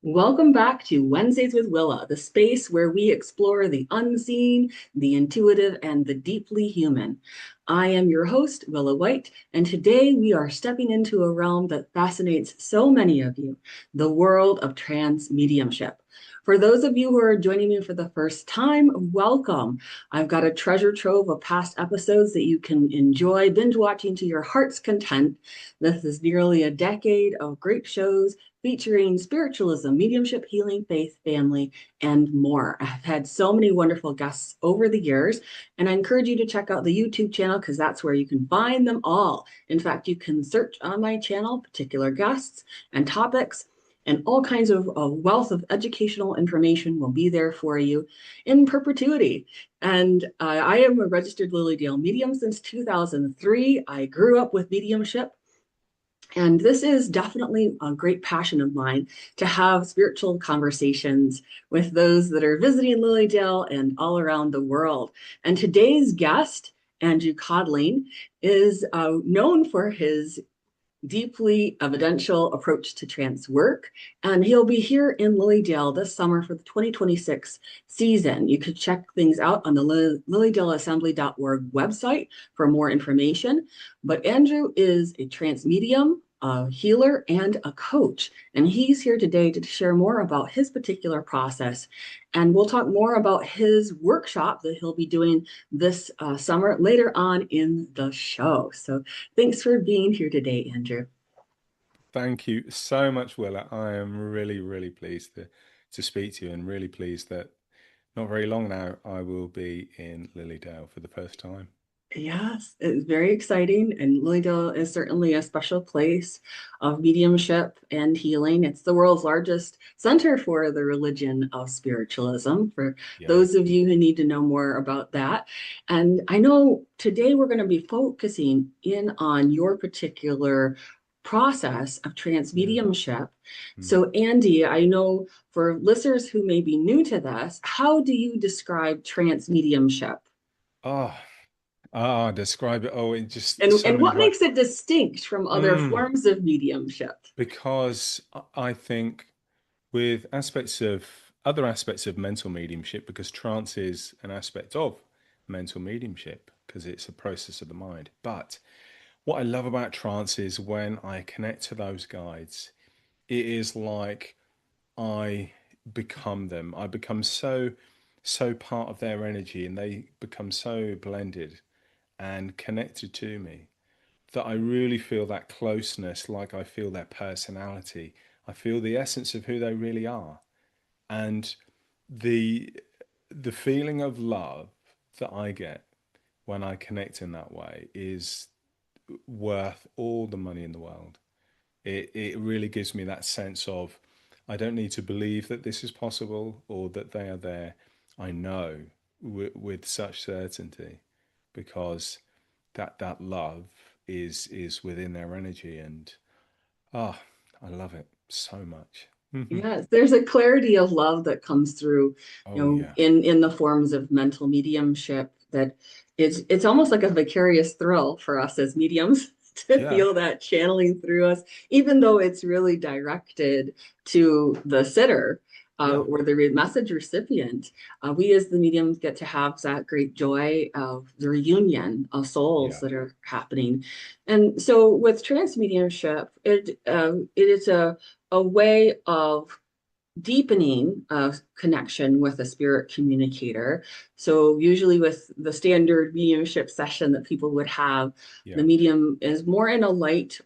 Welcome back to Wednesdays with Willa, the space where we explore the unseen, the intuitive, and the deeply human. I am your host, Willa White, and today we are stepping into a realm that fascinates so many of you, the world of trance mediumship. For those of you who are joining me for the first time, welcome. I've got a treasure trove of past episodes that you can enjoy binge watching to your heart's content. This is nearly a decade of great shows featuring spiritualism, mediumship, healing, faith, family, and more. I've had so many wonderful guests over the years, and I encourage you to check out the YouTube channel because that's where you can find them all. In fact, you can search on my channel particular guests and topics. And all kinds of wealth of educational information will be there for you in perpetuity. And I am a registered Lily Dale medium since 2003. I grew up with mediumship. And this is definitely a great passion of mine to have spiritual conversations with those that are visiting Lilydale and all around the world. And today's guest, Andrew Codling, is known for his deeply evidential approach to trance work. And he'll be here in Lilydale this summer for the 2026 season. You could check things out on the lilydaleassembly.org website for more information. But Andrew is a trance medium, a healer, and a coach. And he's here today to share more about his particular process. And we'll talk more about his workshop that he'll be doing this summer later on in the show. So thanks for being here today, Andrew. Thank you so much, Willa. I am really, really pleased to speak to you and really pleased that not very long now I will be in Lilydale for the first time. Yes, it's very exciting. And Lilydale is certainly a special place of mediumship and healing. It's the world's largest center for the religion of spiritualism, for Yeah. those of you who need to know more about that. And I know today we're going to be focusing in on your particular process of trance Yeah. mediumship. Mm. So, Andy, I know for listeners who may be new to this, how do you describe trance mediumship? Ah, describe it. Oh, in just And so and many what ways. makes it distinct from other Mm. forms of mediumship? Because I think with aspects of other aspects of mental mediumship, because trance is an aspect of mental mediumship, because it's a process of the mind. But what I love about trance is when I connect to those guides, it is like I become them. I become so part of their energy and they become so blended and connected to me that I really feel that closeness, like I feel their personality. I feel the essence of who they really are. And the the feeling of love that I get when I connect in that way is worth all the money in the world. It really gives me that sense of I don't need to believe that this is possible or that they are there. I know with such certainty because that love is within their energy and ah, I love it so much. Yes, there's a clarity of love that comes through, Oh yeah, in the forms of mental mediumship that it's almost like a vicarious thrill for us as mediums to yeah, feel that channeling through us, even though it's really directed to the sitter. yeah, Or the message recipient, we as the mediums get to have that great joy of the reunion of souls yeah, that are happening. And so with trance mediumship, it is a way of deepening a connection with a spirit communicator. So, usually, with the standard mediumship session that people would have, the yeah, medium is more in a light,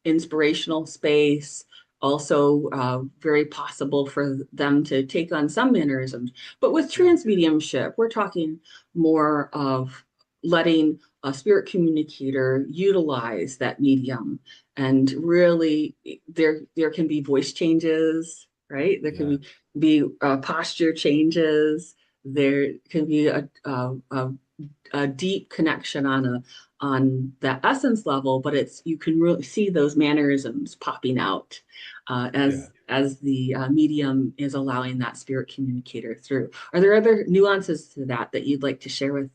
inspirational space. Also, very possible for them to take on some mannerisms. But with yeah, trance mediumship, we're talking more of letting a spirit communicator utilize that medium and really there can be voice changes, right? There can yeah, be posture changes. There can be a deep connection on the essence level, but it's you can really see those mannerisms popping out yeah. as the medium is allowing that spirit communicator through. Are there other nuances to that you'd like to share with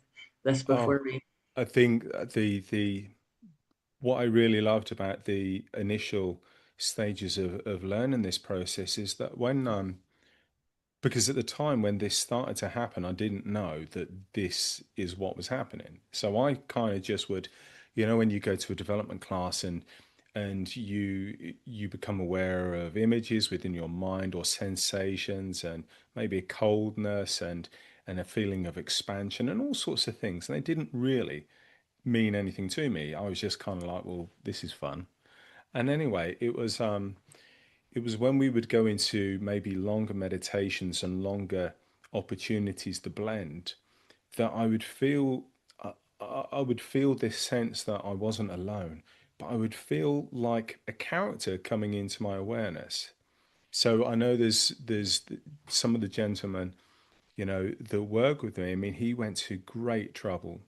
us Oh, before we? I think the what I really loved about the initial stages of learning this process is that because at the time when this started to happen, I didn't know that this is what was happening. So I kind of just would, when you go to a development class and you become aware of images within your mind or sensations and maybe a coldness and a feeling of expansion and all sorts of things. And they didn't really mean anything to me. I was just kind of like, well, this is fun. And anyway, it was when we would go into maybe longer meditations and longer opportunities to blend that I would feel this sense that I wasn't alone, but I would feel like a character coming into my awareness. So I know there's some of the gentlemen, that work with me. I mean, he went to great trouble,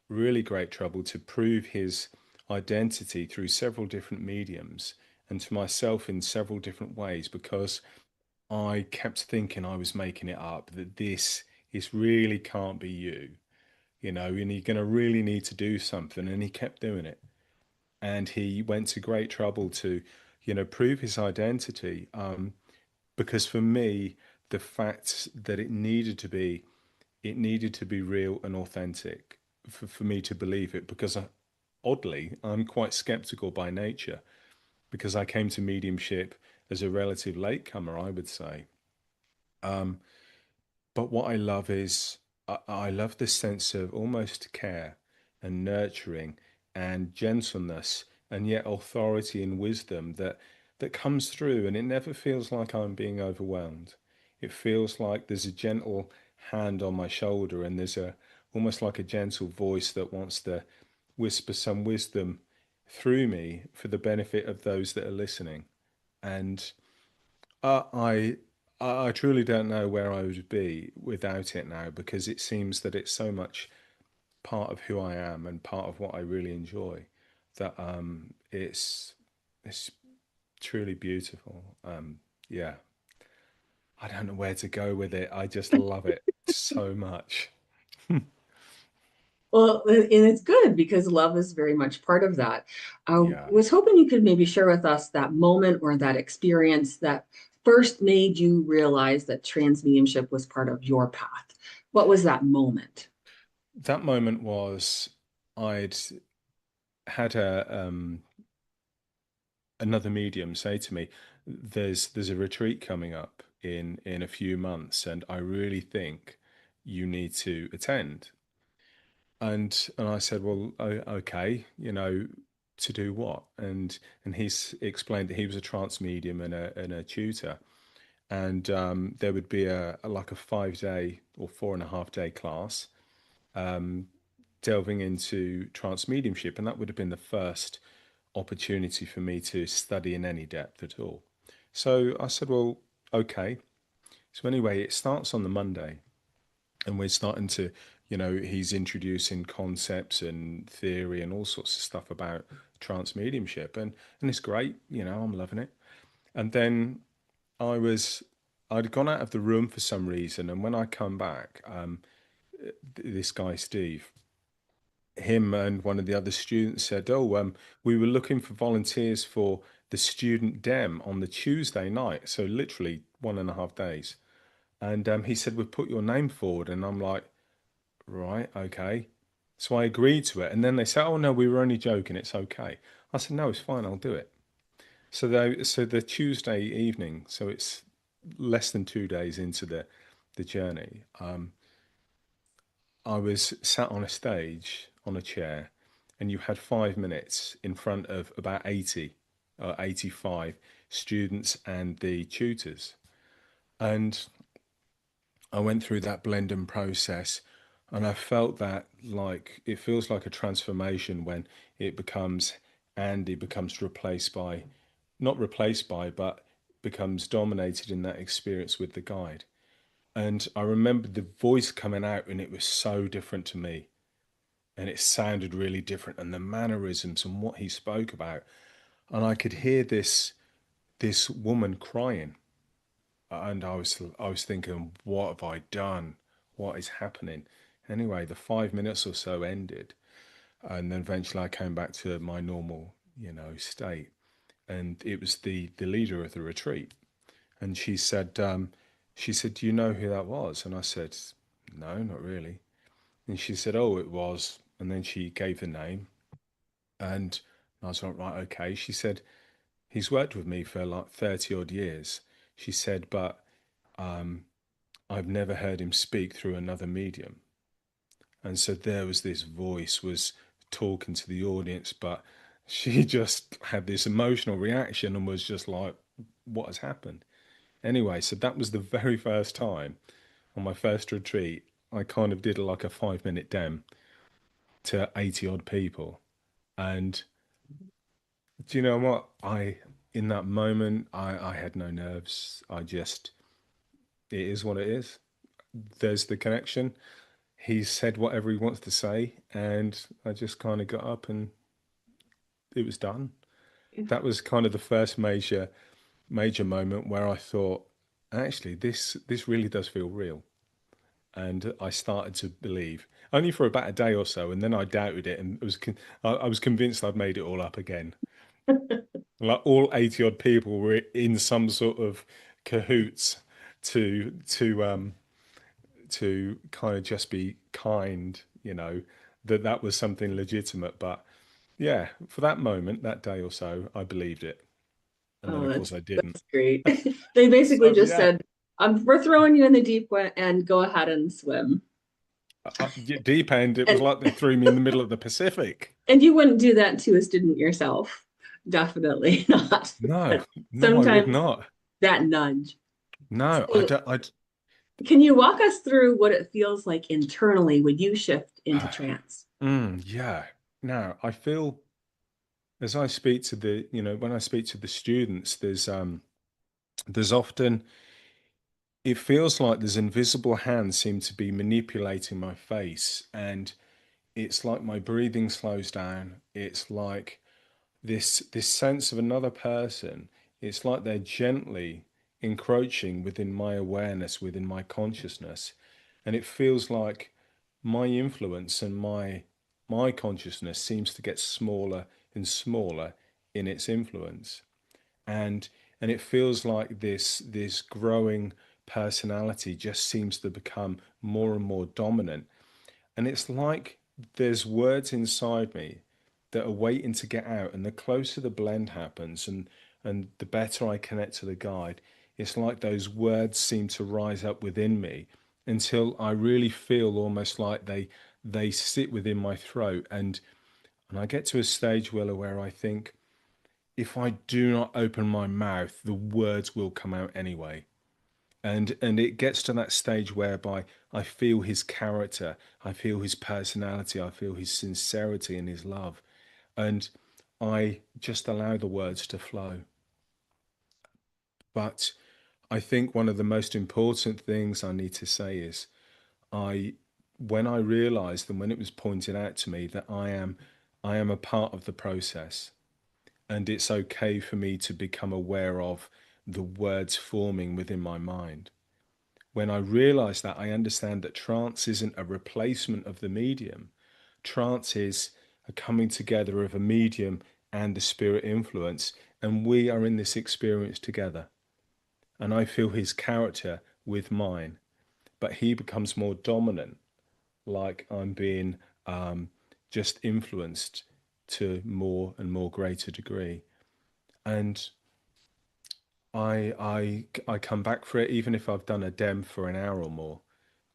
really great trouble to prove his identity through several different mediums and to myself in several different ways because I kept thinking I was making it up, that this really can't be you, and you're going to really need to do something. And he kept doing it. And he went to great trouble to, prove his identity. Because for me, the fact that it needed to be real and authentic for me to believe it because oddly I'm quite skeptical by nature because I came to mediumship as a relative latecomer, I would say. But what I love is I love the sense of almost care and nurturing and gentleness and yet authority and wisdom that comes through, and it never feels like I'm being overwhelmed. It feels like there's a gentle hand on my shoulder and there's a almost like a gentle voice that wants to whisper some wisdom through me for the benefit of those that are listening. And uh, I I truly don't know where I would be without it now because it seems that it's so much part of who I am and part of what I really enjoy that it's truly beautiful. Yeah, I don't know where to go with it. I just love it so much. Well, and it's good because love is very much part of that. I Yeah. was hoping you could maybe share with us that moment or that experience that first made you realize that trans mediumship was part of your path. What was that moment? That moment was I'd had another medium say to me, "There's a retreat coming up in a few months, and I really think you need to attend." And I said, "Well, okay, to do what?" And he's explained that he was a trance medium and a tutor, and there would be like a 5 day or 4.5 day class delving into trance mediumship, and that would have been the first opportunity for me to study in any depth at all. So I said, well, okay. So anyway, it starts on the Monday, and we're starting to, he's introducing concepts and theory and all sorts of stuff about trance mediumship, and it's great. I'm loving it. And then I was, I'd gone out of the room for some reason, and when I come back, this guy Steve, him and one of the other students said, "Oh, we were looking for volunteers for the student dem on the Tuesday night, so literally 1.5 days." And he said, "We put your name forward," and I'm like, "Right, okay." So I agreed to it, and then they said, "Oh no, we were only joking. It's okay." I said, "No, it's fine. I'll do it." So the Tuesday evening, so it's less than 2 days into the journey. I was sat on a stage on a chair, and you had 5 minutes in front of about 80 or 85 students and the tutors. And I went through that blending process, and I felt that like it feels like a transformation when it becomes Andy becomes replaced by, not replaced by, but becomes dominated in that experience with the guide. And I remember the voice coming out, and it was so different to me. And it sounded really different, and the mannerisms and what he spoke about. And I could hear this woman crying. And I was thinking, what have I done? What is happening? Anyway, the 5 minutes or so ended, and then eventually I came back to my normal, state. and it was the leader of the retreat. And she said, "Do you know who that was?" And I said, "No, not really." And she said, "Oh, it was." And then she gave the name, and I was like, "Right, okay." She said, "He's worked with me for like 30 odd years." She said, "But I've never heard him speak through another medium." And so there was this voice was talking to the audience, but she just had this emotional reaction and was just like, "What has happened?" Anyway, so that was the very first time on my first retreat. I kind of did like a 5 minute dem to 80 odd people. And do you know what? In that moment, I had no nerves. It is what it is. There's the connection. He said whatever he wants to say, and I just kind of got up and it was done. That was kind of the first major moment where I thought, actually, this really does feel real. And I started to believe only for about a day or so, and then I doubted it, and I was convinced I'd made it all up again. Like all 80 odd people were in some sort of cahoots to to um to kind of just be kind, that was something legitimate. But yeah, for that moment, that day or so, I believed it, and then Oh, of that's course I didn't. that's great. They basically So just yeah, said, we're throwing you in the deep and go ahead and swim. deep end. It was And like they threw me in the middle of the Pacific. and you wouldn't do that to a student yourself. Definitely not. No, But no, I would sometimes not. that nudge. No, I So don't. can you walk us through what it feels like internally when you shift into trance? Yeah. Now I feel as I speak to when I speak to the students, there's often it feels like there's invisible hands seem to be manipulating my face, and it's like my breathing slows down. It's like this sense of another person. It's like they're gently encroaching within my awareness, within my consciousness, and it feels like my influence and my consciousness seems to get smaller and smaller in its influence, and it feels like this growing personality just seems to become more and more dominant, and it's like there's words inside me that are waiting to get out. And the closer the blend happens and the better I connect to the guide, it's like those words seem to rise up within me until I really feel almost like they sit within my throat. And I get to a stage, Willa, where I think if I do not open my mouth, the words will come out anyway. And it gets to that stage whereby I feel his character, I feel his personality, I feel his sincerity and his love, and I just allow the words to flow. But I think one of the most important things I need to say is I when I realized and when it was pointed out to me that I am a part of the process, and it's okay for me to become aware of the words forming within my mind. When I realize that, I understand that trance isn't a replacement of the medium. Trance is a coming together of a medium and the spirit influence, and we are in this experience together. And I feel his character with mine, but he becomes more dominant, like I'm being just influenced to more and more greater degree. And I come back for it, even if I've done a dem for an hour or more.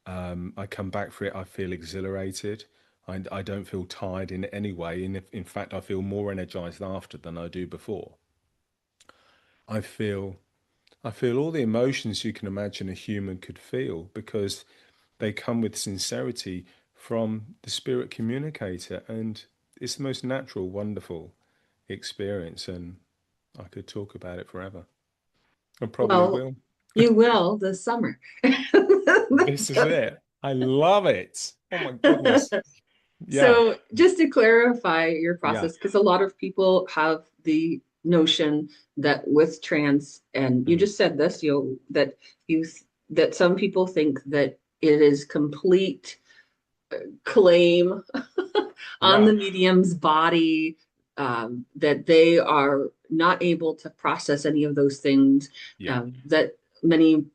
I come back for it. I feel exhilarated. I don't feel tired in any way. And in fact, I feel more energized after than I do before. I feel I feel all the emotions you can imagine a human could feel because they come with sincerity from the spirit communicator, and it's the most natural, wonderful experience. And I could talk about it forever. I probably Well, will. you will this summer. This is it. I love it. Oh my goodness. Yeah. So, just to clarify your Yeah. process, because a lot of people have the notion that with trance, and you Mm. just said this, you that some people think that it is complete claim on Yeah. the medium's body, that they are not able to process any of those things. Yeah. That many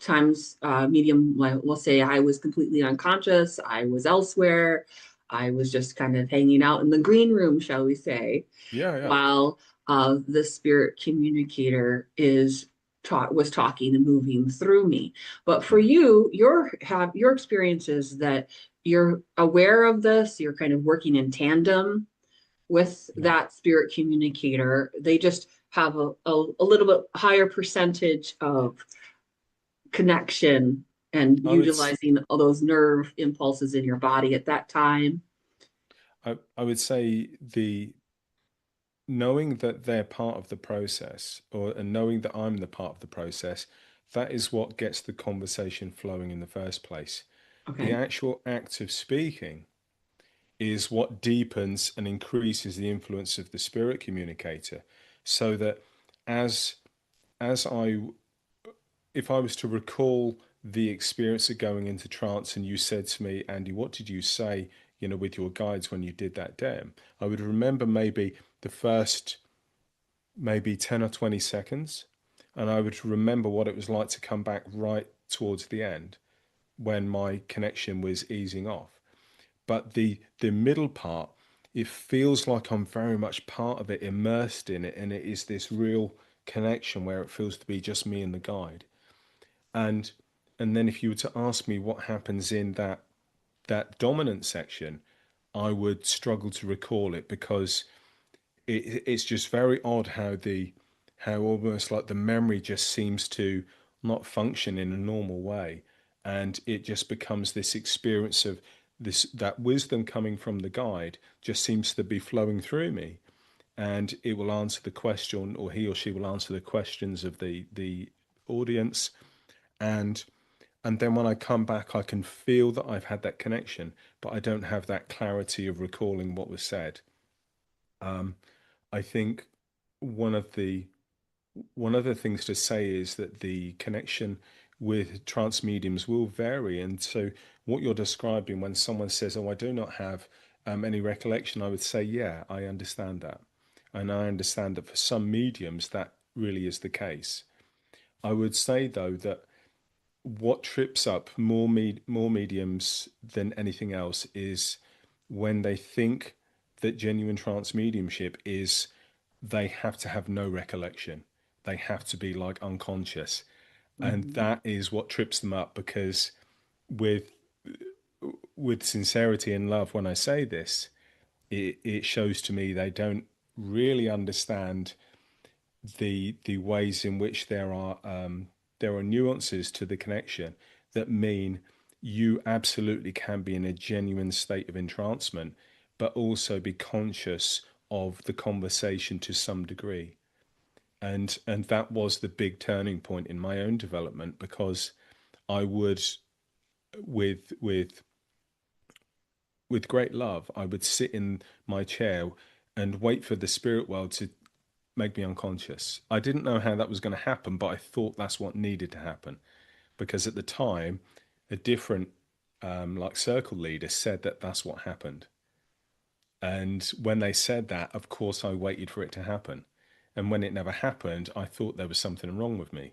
times, medium will say, I was completely unconscious, I was elsewhere, I was just kind of hanging out in the green room, shall we say, Yeah. Yeah. while the spirit communicator was talking and moving through me. But for Mm. you, your experience is that you're aware of this, you're kind of working in tandem with Yeah. that spirit communicator. They just have a little bit higher percentage of connection and I would s- utilizing all those nerve impulses in your body at that time. I would say the knowing that they're part of the process, or and knowing that I'm the part of the process, that is what gets the conversation flowing in the first place. The Okay. actual act of speaking is what deepens and increases the influence of the spirit communicator, so that as as I if I was to recall the experience of going into trance and you said to me, Andy, what did you say, with your guides when you did that dem? I would remember maybe the first maybe 10 or 20 seconds, and I would remember what it was like to come back right towards the end when my connection was easing off. But the middle part, it feels like I'm very much part of it, immersed in it, and it is this real connection where it feels to be just me and the guide. And and then if you were to ask me what happens in that dominant section, I would struggle to recall it, because it's just very odd how almost like the memory just seems to not function in a normal way, and it just becomes this experience of this that wisdom coming from the guide just seems to be flowing through me, and it will answer the question, or he or she will answer the questions of the audience, and and then when I come back, I can feel that I've had that connection, but I don't have that clarity of recalling what was said. I think one of the one of the things to say is that the connection with trance mediums will vary. And so, what you're describing when someone says, "Oh, I do not have any recollection," I would say, "Yeah, I understand that." And I understand that for some mediums, that really is the case. I would say, though, that what trips up more mediums than anything else is when they think that genuine trance mediumship is they have to have no recollection. They have to be like unconscious. And Mhm. that is what trips them up, because with sincerity and love, when I say this, it shows to me they don't really understand the ways in which there are nuances to the connection that mean you absolutely can be in a genuine state of entrancement, but also be conscious of the conversation to some degree. And that was the big turning point in my own development, because I would, with great love, I would sit in my chair and wait for the spirit world to make me unconscious. I didn't know how that was going to happen, but I thought that's what needed to happen, because at the time, a different like circle leader said that that's what happened. And when they said that, of course, I waited for it to happen. And when it never happened, I thought there was something wrong with me.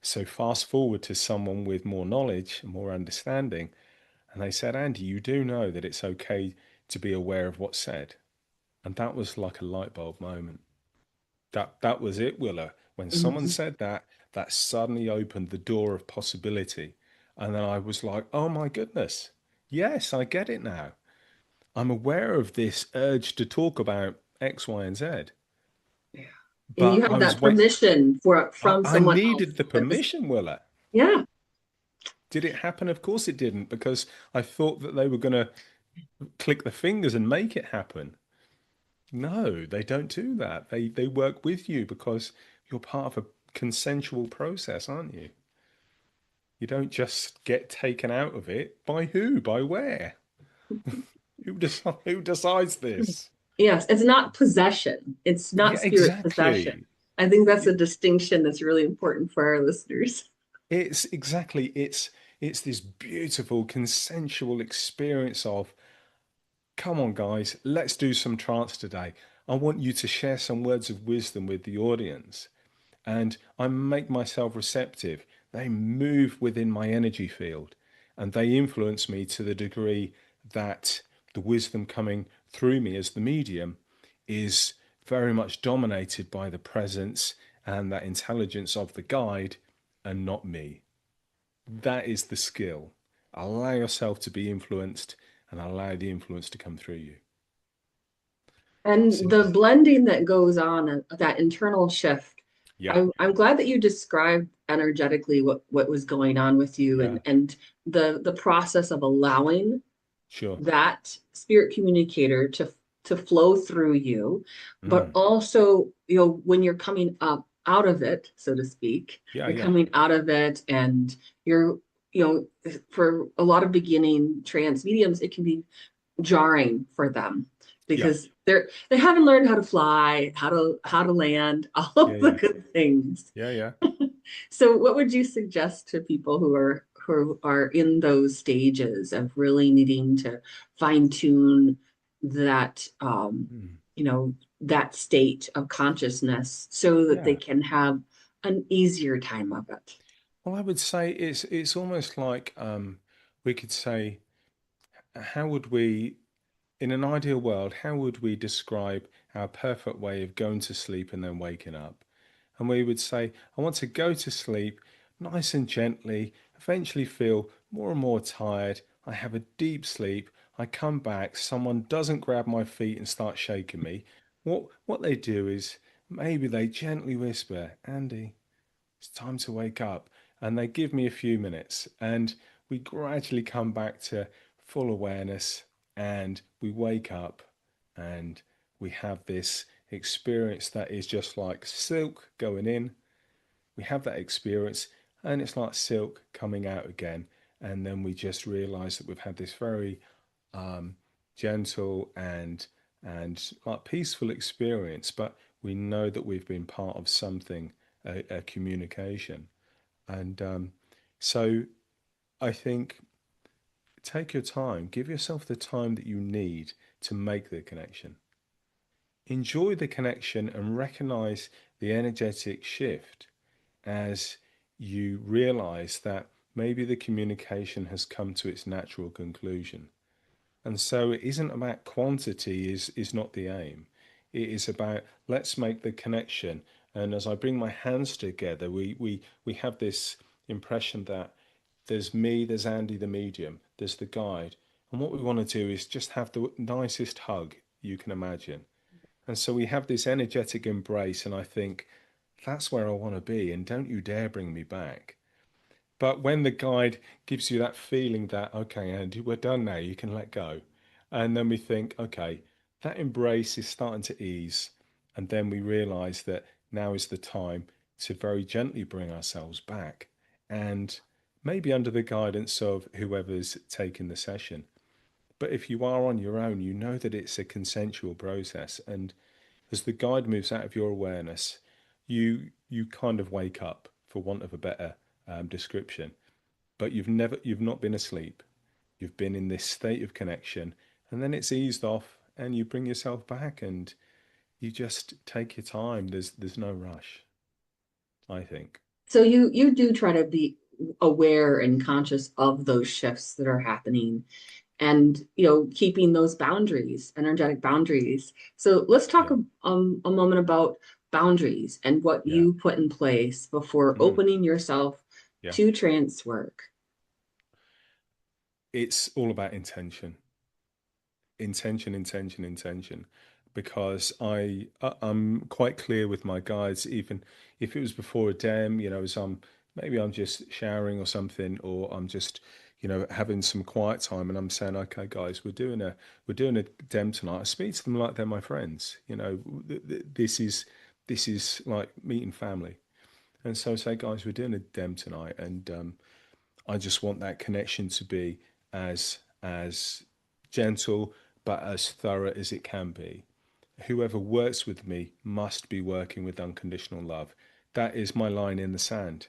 So fast forward to someone with more knowledge and more understanding, and they said, Andy, you do know that it's okay to be aware of what's said. And that was like a light bulb moment. That was it, Willa. When someone Mhm. said that, that suddenly opened the door of possibility. And then I was like, oh my goodness. Yes, I get it now. I'm aware of this urge to talk about X, Y, and Z. Yeah. And you But I have was that wait permission from I someone else. needed the That was, permission, Willa. yeah. Did it happen? Of course it didn't, because I thought that they were gonna click the fingers and make it happen. No, they don't do that. They work with you because you're part of a consensual process, aren't you? You don't just get taken out of it. By who? By where? Who decides this? Yes, it's not possession. It's not Yeah, spirit possession. exactly. I think that's a distinction that's really important for our listeners. It's exactly it's this beautiful consensual experience of, come on guys, let's do some trance today. I want you to share some words of wisdom with the audience. And I make myself receptive. They move within my energy field and they influence me to the degree that the wisdom coming through me as the medium is very much dominated by the presence and that intelligence of the guide and not me. That is the skill. Allow yourself to be influenced and allow the influence to come through you. And the Simple. blending that goes on, that internal shift, Yeah, I'm glad that you described energetically what was going on with you yeah, and the process of allowing sure. that spirit communicator to flow through you, but Mm. also, when you're coming up out of it, so to speak, Yeah, you're yeah, coming out of it and you're, for a lot of beginning trance mediums, it can be jarring for them yeah, because they haven't learned how to fly, how to land, all yeah, of the yeah, good things. yeah, yeah. So what would you suggest to people who are in those stages of really needing to fine tune that Mm. that state of consciousness so that they Yeah. can have an easier time of it? Well, I would say it's almost like we could say, how would we, in an ideal world, how would we describe our perfect way of going to sleep and then waking up? And we would say, I want to go to sleep nice and gently, eventually feel more and more tired. I have a deep sleep. I come back, someone doesn't grab my feet and start shaking me. What they do is maybe they gently whisper, Andy, it's time to wake up. And they give me a few minutes, and we gradually come back to full awareness, and we wake up, and we have this experience that is just like silk going in. We have that experience, and it's like silk coming out again. And then we just realize that we've had this very gentle and like peaceful experience, but we know that we've been part of something, a communication. And so I think take your time, give yourself the time that you need to make the connection. Enjoy the connection and recognize the energetic shift as you realize that maybe the communication has come to its natural conclusion. And so it isn't about quantity is not the aim. It is about let's make the connection. And as I bring my hands together, we have this impression that there's me, there's Andy the medium, there's the guide. And what we want to do is just have the nicest hug you can imagine. And so we have this energetic embrace, and I think that's where I want to be, and don't you dare bring me back. But when the guide gives you that feeling that, okay, Andy, we're done now, you can let go. And then we think, okay, that embrace is starting to ease. And then we realize that now is the time to very gently bring ourselves back. And maybe under the guidance of whoever's taking the session. But if you are on your own, you know that it's a consensual process. And as the guide moves out of your awareness, you kind of wake up, for want of a better description. But you've not been asleep. You've been in this state of connection, and then it's eased off, and you bring yourself back, and you just take your time. There's no rush, I think. So you do try to be aware and conscious of those shifts that are happening and keeping those boundaries, energetic boundaries. So let's talk Yeah, a moment about boundaries and what yeah, you put in place before mm, opening yourself yeah. to trance work. It's all about intention. Intention, because I'm quite clear with my guides. Even if it was before a dem, as maybe I'm just showering or something, or I'm just having some quiet time, and I'm saying, okay, guys, we're doing a dem tonight. I speak to them like they're my friends. This is like meeting family. And so I say, guys, we're doing a dem tonight, and I just want that connection to be as gentle but as thorough as it can be. Whoever works with me must be working with unconditional love. That is my line in the sand.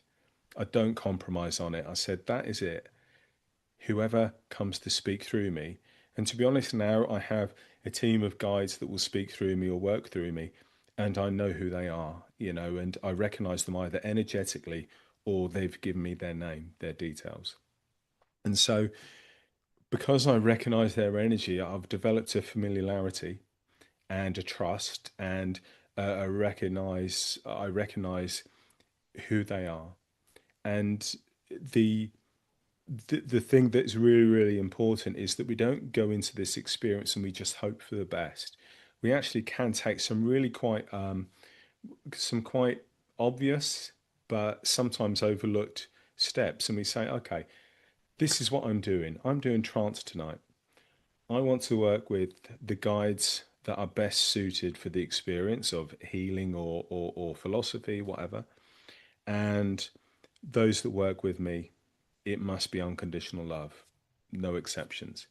I don't compromise on it. I said that is it. Whoever comes to speak through me, And to be honest, now I have a team of guides that will speak through me or work through me, and I know who they are, and I recognize them either energetically or they've given me their name, their details. And so, because I recognize their energy, I've developed a familiarity and a trust, and I recognize who they are. And the the thing that's really, really important is that we don't go into this experience and we just hope for the best. We actually can take some quite obvious but sometimes overlooked steps, and we say, okay, this is what I'm doing. I'm doing trance tonight. I want to work with the guides that are best suited for the experience of healing or philosophy, whatever. And those that work with me, it must be unconditional love, no exceptions.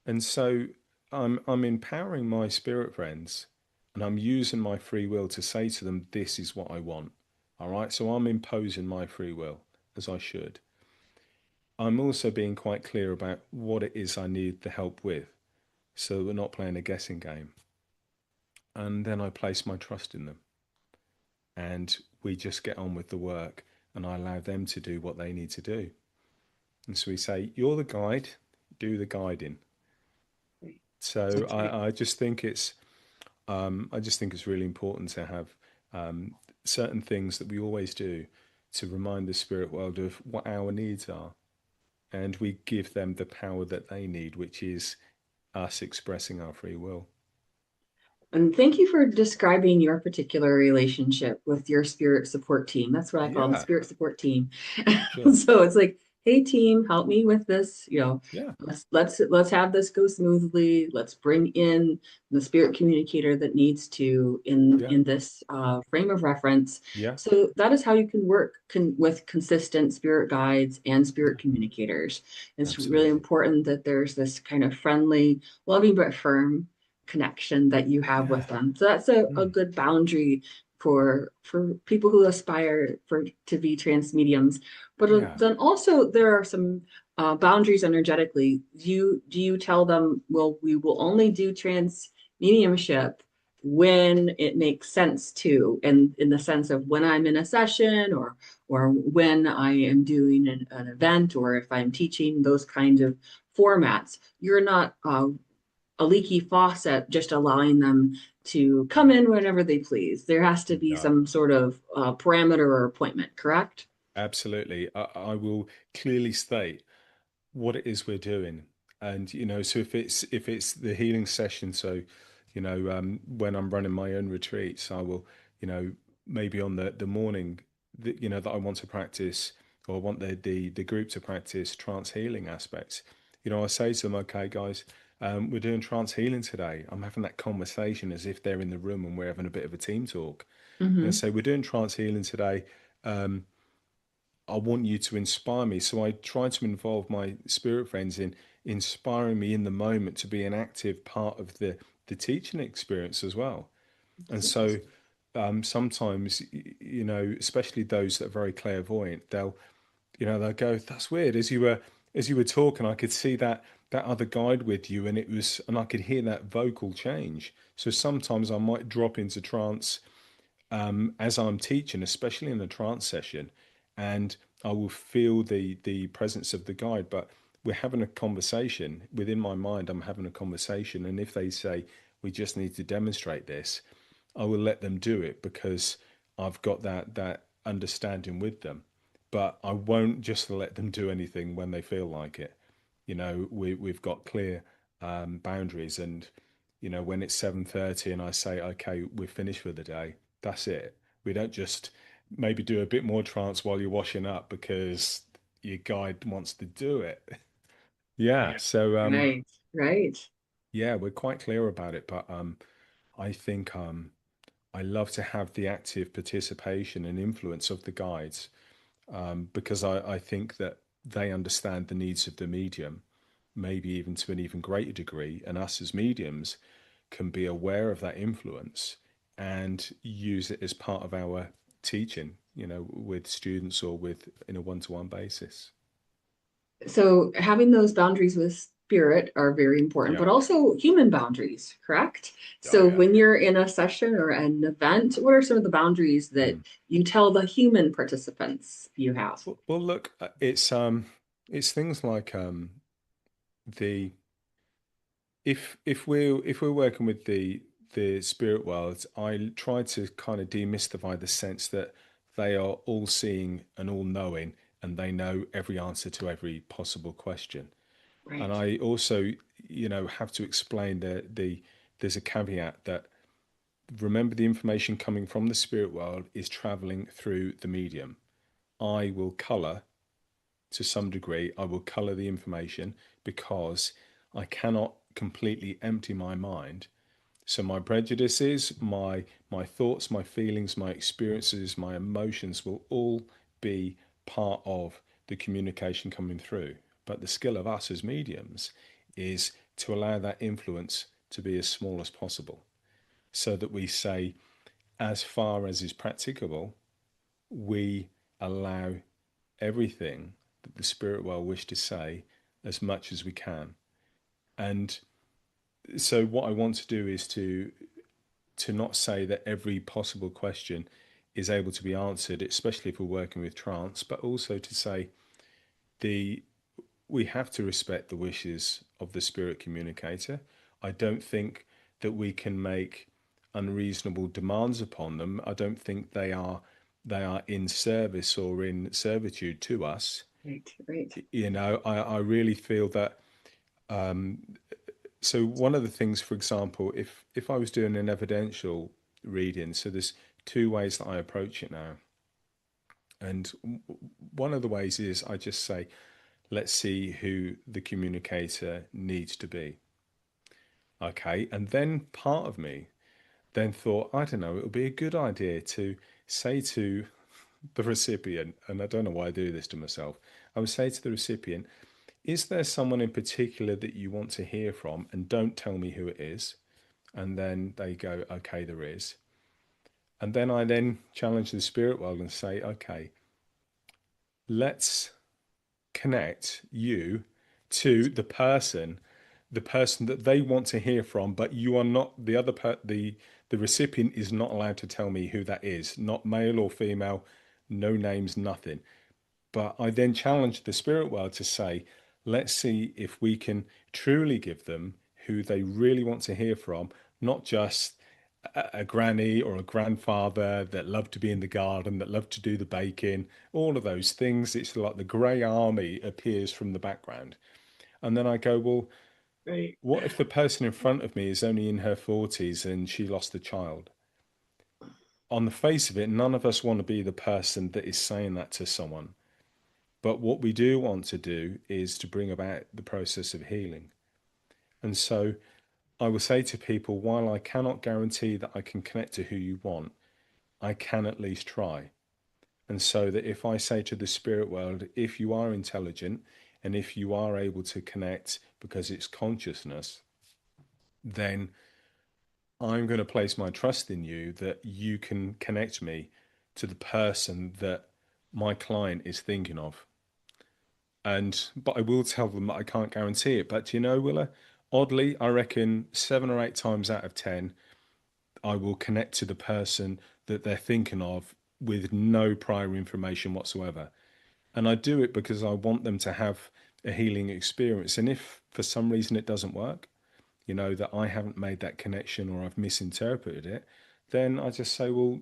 And so I'm empowering my spirit friends, and I'm using my free will to say to them, this is what I want. All right. So I'm imposing my free will as I should. I'm also being quite clear about what it is I need the help with. So we're not playing a guessing game. And then I place my trust in them. And we just get on with the work, and I allow them to do what they need to do. And so we say, you're the guide, do the guiding. So That's right. I just think it's really important to have certain things that we always do to remind the spirit world of what our needs are, and we give them the power that they need, which is us expressing our free will. And thank you for describing your particular relationship with your spirit support team. That's what I call the Yeah, spirit support team. sure. So it's like, hey team, help me with this. Yeah, Let's have this go smoothly. Let's bring in the spirit communicator that needs to yeah, in this frame of reference. yeah, So that is how you can work with consistent spirit guides and yeah, spirit communicators. It's really absolutely. important that there's this kind of friendly, loving but firm connection that you have with Yeah, them. So that's a mm, good boundary for people who aspire for to be trance mediums. But yeah. then also there are some boundaries energetically. Do you tell them, well, we will only do trance mediumship when it makes sense to, and in the sense of when I'm in a session or when I am doing an event or if I'm teaching, those kinds of formats. You're not a leaky faucet, just allowing them to come in whenever they please. There has to be No. some sort of parameter or appointment, correct? Absolutely. I will clearly state what it is we're doing. And, so if it's the healing session, so, when I'm running my own retreats, I will, you know, maybe on the morning that, that I want to practice, or I want the group to practice trance healing aspects. I say to them, okay, guys, we're doing trance healing today. I'm having that conversation as if they're in the room and we're having a bit of a team talk. And Mm-hmm. say, we're doing trance healing today. I want you to inspire me. So I try to involve my spirit friends in inspiring me in the moment to be an active part of the teaching experience as well. And so sometimes, especially those that are very clairvoyant, they'll go, "That's weird." As you were talking, I could see that other guide with you, and I could hear that vocal change. So sometimes I might drop into trance as I'm teaching, especially in a trance session, and I will feel the presence of the guide. But we're having a conversation within my mind. I'm having a conversation, and if they say we just need to demonstrate this, I will let them do it because I've got that understanding with them. But I won't just let them do anything when they feel like it. We've got clear boundaries, and when it's 7:30 and I say, okay, we're finished for the day, that's it. We don't just maybe do a bit more trance while you're washing up because your guide wants to do it. Yeah. So Right, right. yeah, we're quite clear about it, but I think I love to have the active participation and influence of the guides, because I think that they understand the needs of the medium, maybe even to an even greater degree, and us as mediums can be aware of that influence and use it as part of our teaching, with students or with in a one-to-one basis. So having those boundaries with spirit are very important, Yeah. but also human boundaries, correct? Oh, So yeah. when you're in a session or an event, what are some of the boundaries that Mm. you tell the human participants you have? Well, look, it's things like the if we're working with the spirit world, I try to kind of demystify the sense that they are all seeing and all knowing, and they know every answer to every possible question. And Right, I also, have to explain the there's a caveat that remember the information coming from the spirit world is traveling through the medium. I will color to some degree, I will color the information because I cannot completely empty my mind. So my prejudices, my thoughts, my feelings, my experiences, my emotions will all be part of the communication coming through. But the skill of us as mediums is to allow that influence to be as small as possible so that we say, as far as is practicable, we allow everything that the spirit world wish to say as much as we can. And so what I want to do is to not say that every possible question is able to be answered, especially if we're working with trance, but also to say the we have to respect the wishes of the spirit communicator. I don't think that we can make unreasonable demands upon them. I don't think they are in service or in servitude to us. right, right. I really feel that. So one of the things, for example, if I was doing an evidential reading, so there's two ways that I approach it now. And one of the ways is I just say, let's see who the communicator needs to be. Okay. And then part of me then thought, I don't know, it would be a good idea to say to the recipient, and I don't know why I do this to myself, I would say to the recipient, is there someone in particular that you want to hear from? And don't tell me who it is. And then they go, okay, there is. And then I then challenge the spirit world and say, okay, let's connect you to the person that they want to hear from, but you are not the recipient is not allowed to tell me who that is, not male or female, no names, nothing. But I then challenge the spirit world to say, let's see if we can truly give them who they really want to hear from, not just a granny or a grandfather that love to be in the garden, that love to do the baking, all of those things. It's like the grey army appears from the background. And then I go, well, Right. what if the person in front of me is only in her 40s and she lost a child? On the face of it, none of us want to be the person that is saying that to someone. But what we do want to do is to bring about the process of healing. And so I will say to people, while I cannot guarantee that I can connect to who you want, I can at least try. And so that if I say to the spirit world, if you are intelligent and if you are able to connect because it's consciousness, then I'm going to place my trust in you that you can connect me to the person that my client is thinking of. But I will tell them that I can't guarantee it. But you know, Willa, oddly, I reckon 7 or 8 times out of 10, I will connect to the person that they're thinking of with no prior information whatsoever. And I do it because I want them to have a healing experience. And if for some reason it doesn't work, that I haven't made that connection or I've misinterpreted it, then I just say, well,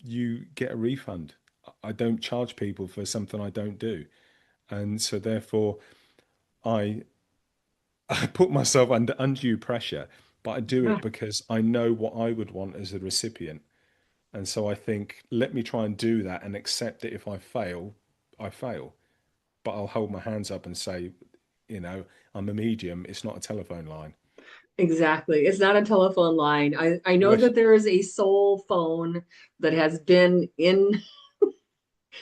you get a refund. I don't charge people for something I don't do. And so therefore I I put myself under undue pressure, but I do Yeah, it because I know what I would want as a recipient. And so I think, let me try and do that and accept that if I fail, I fail. But I'll hold my hands up and say, you know, I'm a medium, it's not a telephone line. exactly. It's not a telephone line. I know Wish, that there is a soul phone that has been in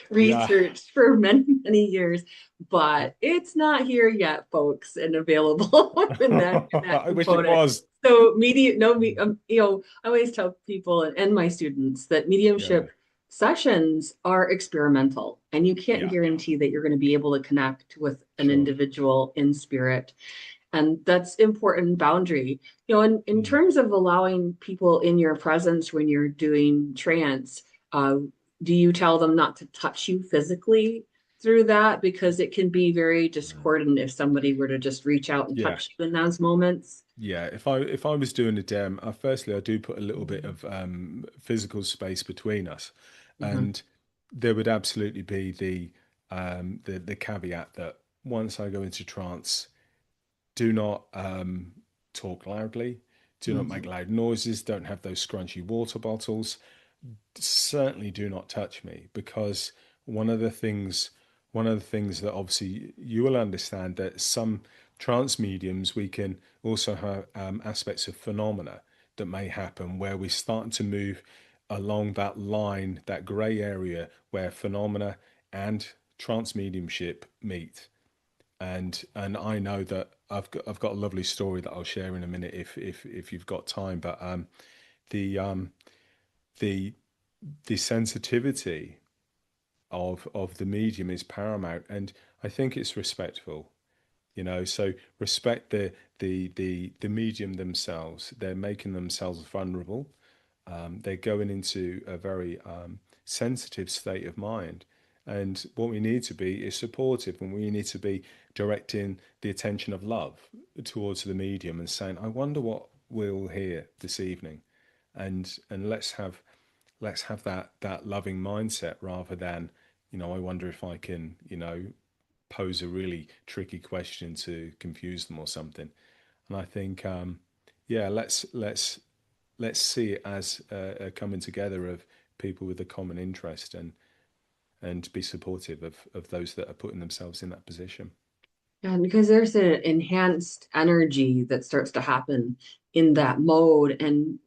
yeah, researched for many, many years, but it's not here yet, folks, and available in that I wish it component. was. So media, no, I always tell people and my students that Yeah, mediumship sessions are experimental, and you can't yeah, guarantee that you're going to be able to connect with an sure. individual in spirit. And that's important boundary. In Mm. terms of allowing people in your presence when you're doing trance, uh, do you tell them not to touch you physically through that? Because it can be very Mm. discordant if somebody were to just reach out and Yeah. touch you in those moments. Yeah, if I was doing a dem, firstly I do put a little bit of physical space between us, Mhm. and there would absolutely be the caveat that once I go into trance, do not talk loudly, do not make Mhm. loud noises, don't have those scrunchy water bottles, certainly do not touch me, because one of the things one of the things that obviously you will understand, that some trance mediums, we can also have aspects of phenomena that may happen where we start to move along that line, that grey area where phenomena and trance mediumship meet. And I know that I've got a lovely story that I'll share in a minute if you've got time. But the the the sensitivity of the medium is paramount, and I think it's respectful. So respect the medium themselves. They're making themselves vulnerable. They're going into a very sensitive state of mind. And what we need to be is supportive, and we need to be directing the attention of love towards the medium and saying, I wonder what we'll hear this evening. And let's have that loving mindset, rather than, I wonder if I can, pose a really tricky question to confuse them or something. And I think, yeah, let's see it as a coming together of people with a common interest, and be supportive of those that are putting themselves in that position. And because there's an enhanced energy that starts to happen in that mode. And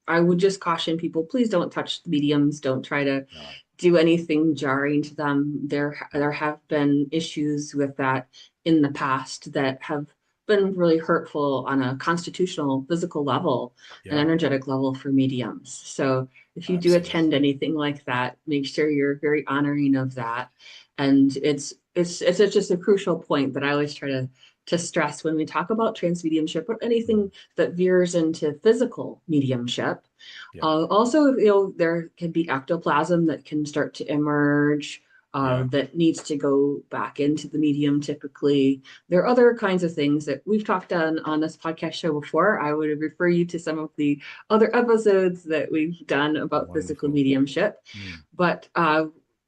I would just caution people, please don't touch the mediums. Don't try to No, do anything jarring to them. There have been issues with that in the past that have been really hurtful on a constitutional, physical level, an yeah, energetic level for mediums. So if you do attend absolutely. anything like that, make sure you're very honoring of that. And it's just a crucial point that I always try to stress when we talk about trance mediumship or Mm, anything that veers into physical mediumship. yeah, Also, there can be ectoplasm that can start to emerge, yeah, that needs to go back into the medium typically. There are other kinds of things that we've talked on this podcast show before. I would refer you to some of the other episodes that we've done about physical wonderful. mediumship. Mm, But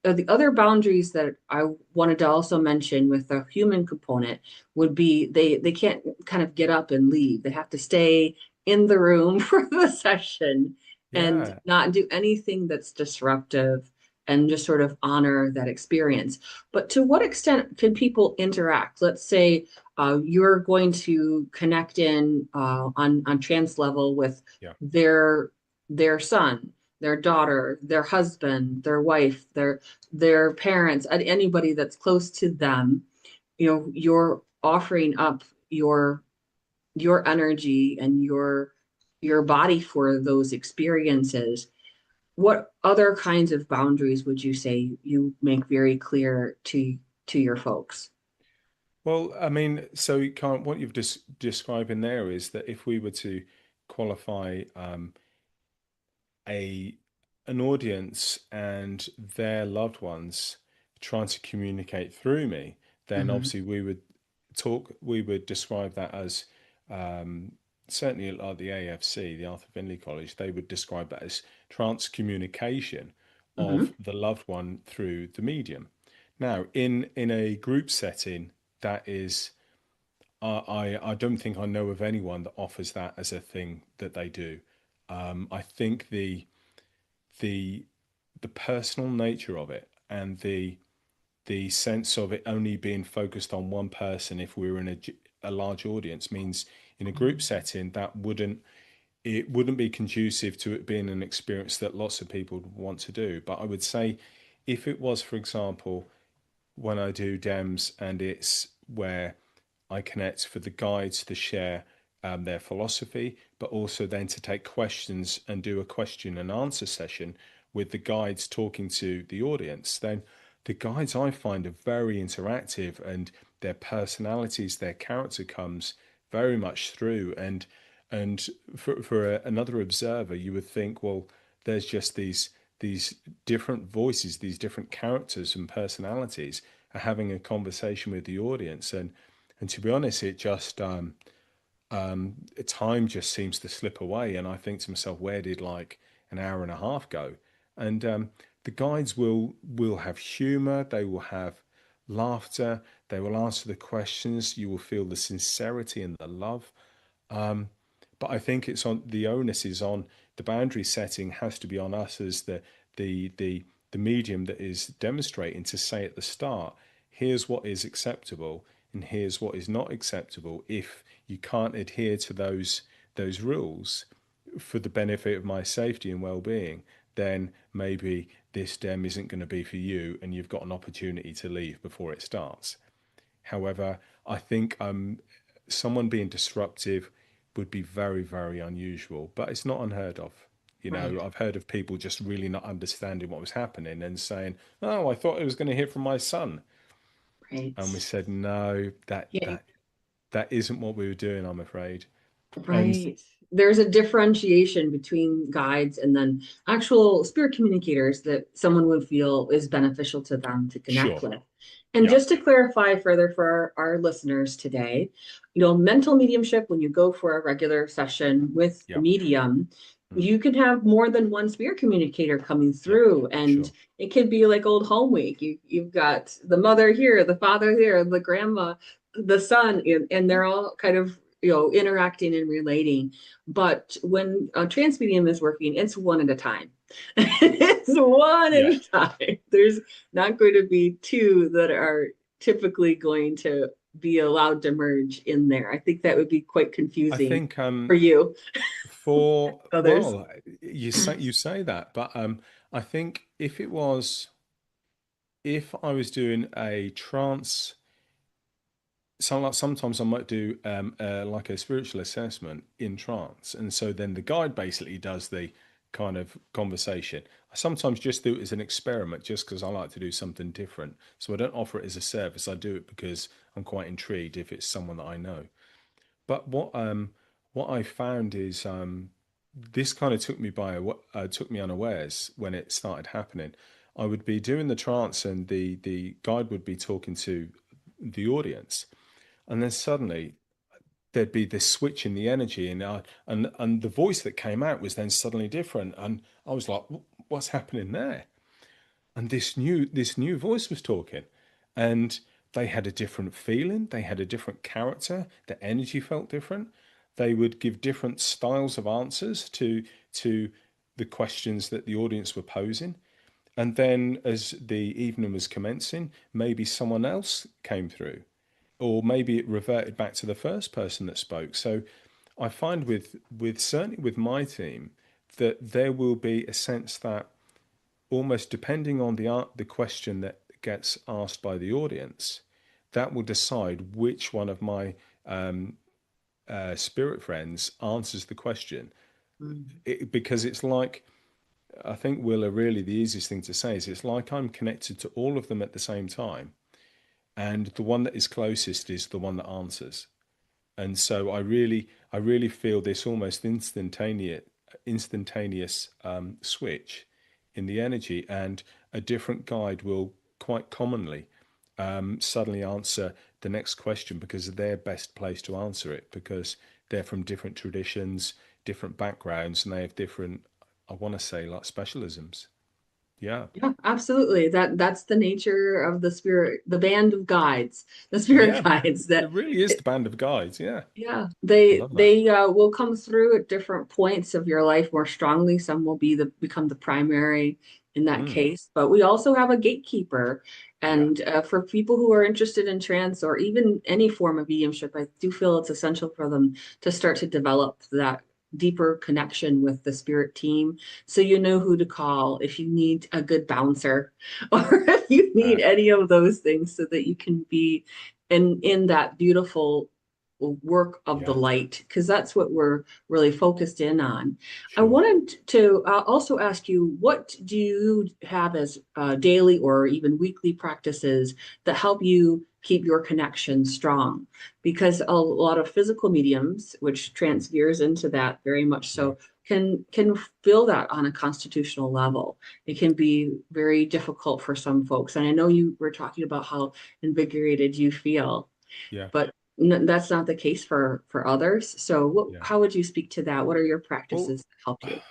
the other boundaries that I wanted to also mention with the human component would be they can't kind of get up and leave. They have to stay in the room for the session and yeah, not do anything that's disruptive, and just sort of honor that experience. But to what extent can people interact? Let's say you're going to connect in on trans level with yeah, their their son, their daughter, their husband, their wife, their parents, anybody that's close to them. You're offering up your energy and your body for those experiences. What other kinds of boundaries would you say you make very clear to your folks? well, I mean, so you can't, what you've just described in there is that if we were to qualify a an audience and their loved ones trying to communicate through me, then Hmm. obviously we would describe that as, um, certainly at the AFC, the Arthur Findlay College, they would describe that as trance communication of Hmm. the loved one through the medium. Now, in a group setting, that is, I don't think I know of anyone that offers that as a thing that they do. I think the the personal nature of it, and the sense of it only being focused on one person if we were in a large audience, means in a group setting that wouldn't be conducive to it being an experience that lots of people would want to do. But I would say, if it was, for example, when I do DEMS, and it's where I connect for the guides to share their philosophy, but also then to take questions and do a question and answer session with the guides talking to the audience, then the guides, I find, are very interactive, and their personalities, their character comes very much through. And for another observer, you would think, well, there's just these different voices, these different characters and personalities are having a conversation with the audience, and to be honest, it just time just seems to slip away, and I think to myself, where did like an hour and a half go? And the guides will have humor, they will have laughter, they will answer the questions, you will feel the sincerity and the love. But I think it's on the onus is on the boundary setting has to be on us as the the the medium that is demonstrating to say at the start, here's what is acceptable and here's what is not acceptable. If you can't adhere to those rules for the benefit of my safety and well-being, then maybe this dem isn't going to be for you and you've got an opportunity to leave before it starts. However, I think someone being disruptive would be very, very unusual, but it's not unheard of. Right. I've heard of people just really not understanding what was happening and saying, "Oh, I thought I was going to hear from my son," Right. and we said, "No, Yeah. that isn't what we were doing, I'm afraid." And Right. There's a differentiation between guides and then actual spirit communicators that someone would feel is beneficial to them to connect sure, with. And yeah, just to clarify further for our listeners today, mental mediumship, when you go for a regular session with a yeah, medium, mm, you can have more than one spirit communicator coming yeah, through, and sure, it could be like old home week. You've got the mother here, the father here, the grandma, the son, and they're all kind of interacting and relating. But when a trance medium is working, it's one at a time. It's one at yeah. a time. There's not going to be two that are typically going to be allowed to merge in there. I think that would be quite I confusing think for you, for others. well, you say that, but I think if I was doing a trance, sometimes I might do like a spiritual assessment in trance, and so then the guide basically does the kind of conversation. I sometimes just do it as an experiment, just because I like to do something different. So I don't offer it as a service. I do it because I'm quite intrigued if it's someone that I know. But what I found is this kind of took me unawares when it started happening. I would be doing the trance, and the guide would be talking to the audience, and then suddenly there'd be this switch in the energy, and the voice that came out was then suddenly different, and I was like, "What's happening there?" And this new voice was talking, and they had a different feeling, they had a different character, the energy felt different. They would give different styles of answers to the questions that the audience were posing. And then as the evening was commencing, maybe someone else came through, or maybe it reverted back to the first person that spoke. So I find with certainly with my team that there will be a sense that almost depending on the question that gets asked by the audience, that will decide which one of my spirit friends answers the question. Mm. Because it's like, I think, Willa, really the easiest thing to say is it's like I'm connected to all of them at the same time, and the one that is closest is the one that answers. And so I really feel this almost instantaneous switch in the energy, and a different guide will quite commonly suddenly answer the next question because they're best placed to answer it, because they're from different traditions, different backgrounds, and they have different, I want to say, like specialisms. Yeah, Yeah, absolutely. That's the nature of the spirit, the band of guides, the spirit yeah, guides it that really is the band of guides. Yeah, yeah, I they love that. they will come through at different points of your life more strongly. Some will become the primary in that Mm, case, but we also have a gatekeeper. yeah, And for people who are interested in trance or even any form of mediumship, I do feel it's essential for them to start to develop that deeper connection with the spirit team, so you know who to call if you need a good bouncer or if you uh, need any of those things, so that you can be in that beautiful work of the yeah, light, because that's what we're really focused in on. I sure. wanted to also ask you, what do you have as daily or even weekly practices that help you keep your connection strong. Because a lot of physical mediums, which trance gears into that very much Yeah. so, can feel that on a constitutional level. It can be very difficult for some folks. And I know you were talking about how invigorated you feel, Yeah. but that's not the case for others. So Yeah. how would you speak to that? What are your Well, practices that help you?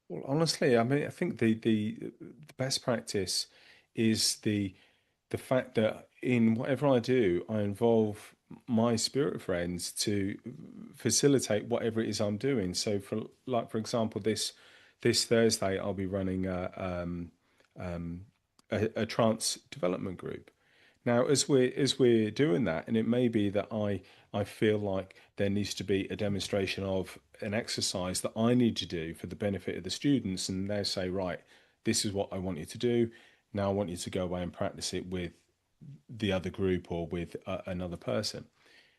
well, honestly, I mean, I think the best practice is the fact that in whatever I do, I involve my spirit friends to facilitate whatever it is I'm doing. So, for example, this Thursday, I'll be running a trance development group. Now, as we're doing that, and it may be that I feel like there needs to be a demonstration of an exercise that I need to do for the benefit of the students, and they say, right, this is what I want you to do. Now I want you to go away and practice it with the other group or with another person.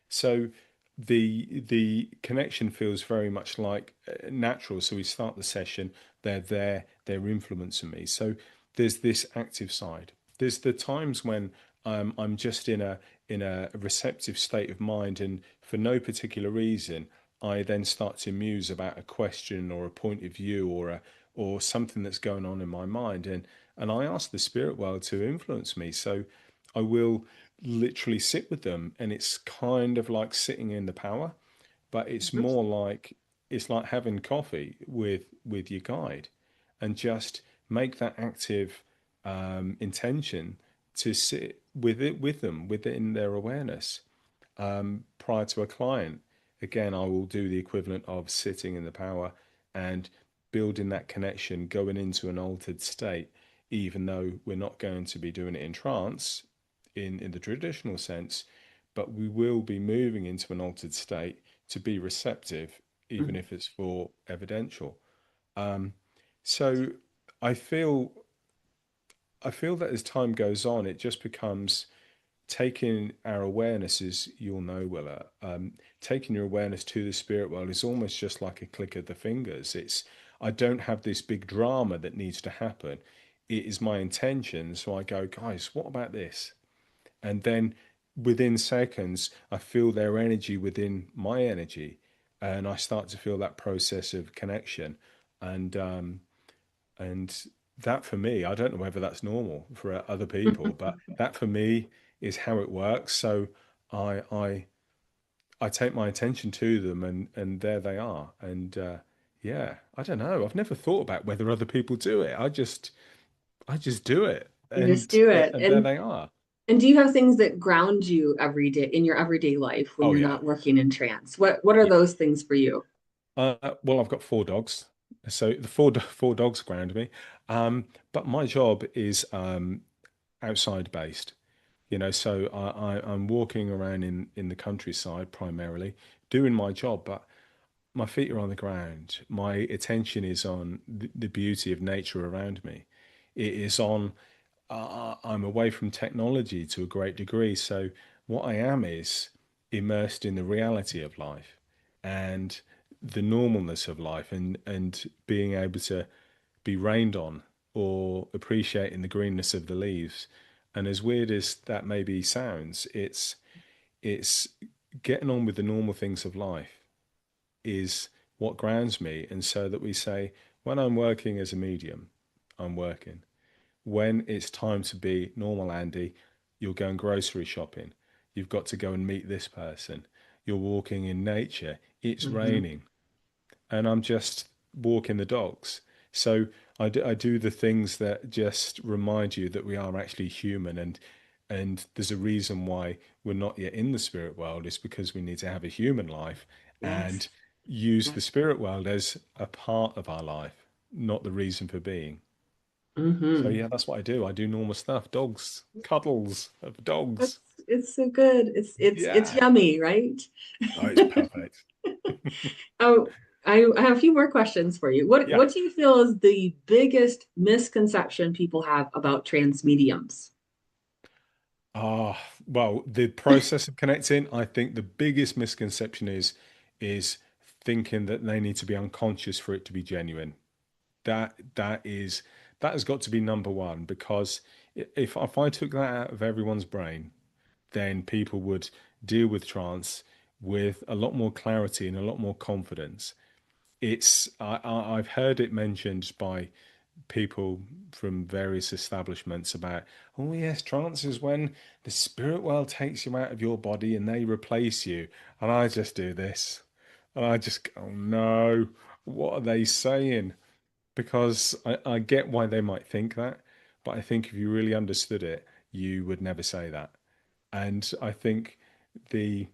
So the connection feels very much like natural. So we start the session, they're there, they're influencing me. So there's this active side. There's the times when I'm just in a receptive state of mind, and for no particular reason, I then start to muse about a question or a point of view or something that's going on in my mind, and I ask the spirit world to influence me. So I will literally sit with them, and it's kind of like sitting in the power, but it's Mhm. more like it's like having coffee with your guide, and just make that active intention to sit with it with them within their awareness. Prior to a client, again, I will do the equivalent of sitting in the power and building that connection, going into an altered state, even though we're not going to be doing it in trance in the traditional sense, but we will be moving into an altered state to be receptive, even Mhm. if it's for evidential. Um, so I feel I feel that as time goes on, it just becomes taking our awareness, as you'll know, Willa, taking your awareness to the spirit world is almost just like a click of the fingers. I don't have this big drama that needs to happen. It is my intention. So I go, guys, what about this? And then within seconds, I feel their energy within my energy. And I start to feel that process of connection. And and that for me, I don't know whether that's normal for other people, but that for me is how it works. So I I I take my attention to them, and there they are. And yeah, I don't know. I've never thought about whether other people do it. I just do it, You just do it. and there they are. And do you have things that ground you every day in your everyday life when Oh you're yeah, not working in trance? What are yeah. those things for you? Well, I've got four dogs, so the four dogs ground me. But my job is outside based. So I'm walking around in the countryside primarily doing my job, but my feet are on the ground. My attention is on the beauty of nature around me. It is on, I'm away from technology to a great degree. So what I am is immersed in the reality of life and the normalness of life, and being able to be rained on or appreciating the greenness of the leaves. And as weird as that maybe sounds, it's getting on with the normal things of life is what grounds me. And so that we say, when I'm working as a medium, I'm working. When it's time to be normal, Andy, you're going grocery shopping. You've got to go and meet this person. You're walking in nature. It's Hmm. raining and I'm just walking the dogs. So I do the things that just remind you that we are actually human, and there's a reason why we're not yet in the spirit world. Is because we need to have a human life Yes. and use the spirit world as a part of our life, not the reason for being. So Hmm. yeah, that's what I do. I do normal stuff. Dogs, cuddles of It's dogs. it's so good. It's Yeah. yummy, right? Oh, it's perfect. Oh, I have a few more questions for you. Yeah. What do you feel is the biggest misconception people have about trans mediums? Ah, well, the process of connecting, I think the biggest misconception is thinking that they need to be unconscious for it to be genuine. That has got to be number one, because if I took that out of everyone's brain, then people would deal with trance with a lot more clarity and a lot more confidence. I've heard it mentioned by people from various establishments about, oh yes, trance is when the spirit world takes you out of your body and they replace you. And I just do this, and I just go, no, what are they saying? Because I get why they might think that, but I think if you really understood it, you would never say that. And I think the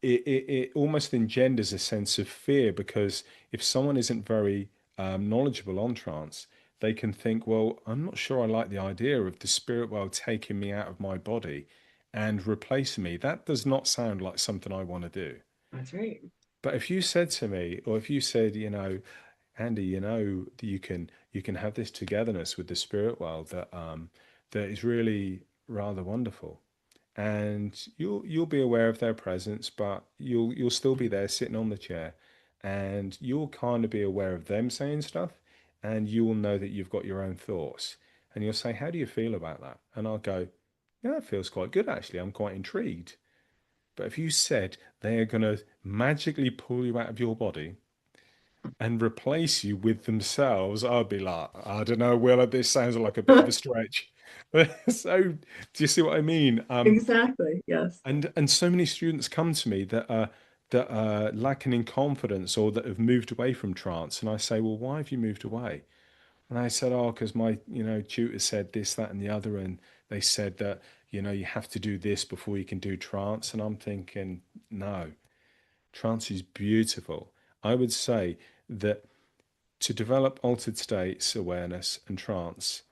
it almost engenders a sense of fear, because if someone isn't very knowledgeable on trance, they can think, well, I'm not sure I like the idea of the spirit world taking me out of my body and replacing me. That does not sound like something I want to do. That's right. But if you said to me, or if you said, Andy, you can have this togetherness with the spirit world that is really rather wonderful, and you'll be aware of their presence, but you'll still be there sitting on the chair, and you'll kind of be aware of them saying stuff, and you will know that you've got your own thoughts, and you'll say, "How do you feel about that?" And I'll go, "Yeah, that feels quite good actually. I'm quite intrigued." But if you said they are going to magically pull you out of your body and replace you with themselves, I'd be like, I don't know, Will, this sounds like a bit of a stretch. So, do you see what I mean? Exactly. Yes. And so many students come to me that are lacking in confidence or that have moved away from trance, and I say, well, why have you moved away? And I said, oh, because my tutor said this, that, and the other, and they said that you have to do this before you can do trance, and I'm thinking, no, trance is beautiful. I would say that to develop altered states awareness and trance,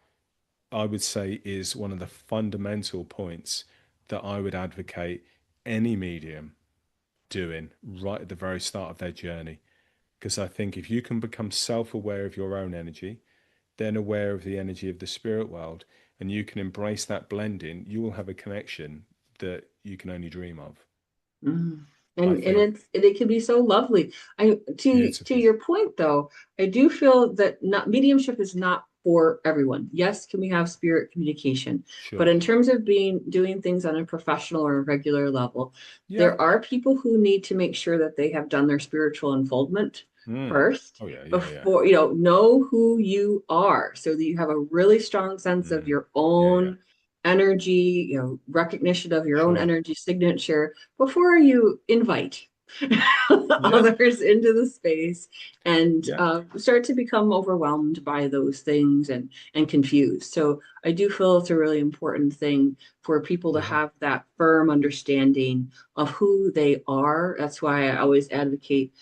I would say is one of the fundamental points that I would advocate any medium doing right at the very start of their journey. Because I think if you can become self aware of your own energy, then aware of the energy of the spirit world, and you can embrace that blending, you will have a connection that you can only dream of. Mm. I And think it can be so lovely. I to beautiful. your point though, I do feel that not mediumship is not for everyone. Yes, can we have spirit communication? But Sure. in terms of being doing things on a professional or a regular level, Yeah. there are people who need to make sure that they have done their spiritual unfoldment Mm. first Oh, yeah, yeah, yeah. before, know who you are so that you have a really strong sense of Mm. your Yeah, yeah. own energy, recognition of your own Sure. energy signature before you invite Yeah. others into the space and Yeah. start to become overwhelmed by those things and confused. So I do feel it's a really important thing for people to Yeah. have that firm understanding of who they are. That's why I always advocate,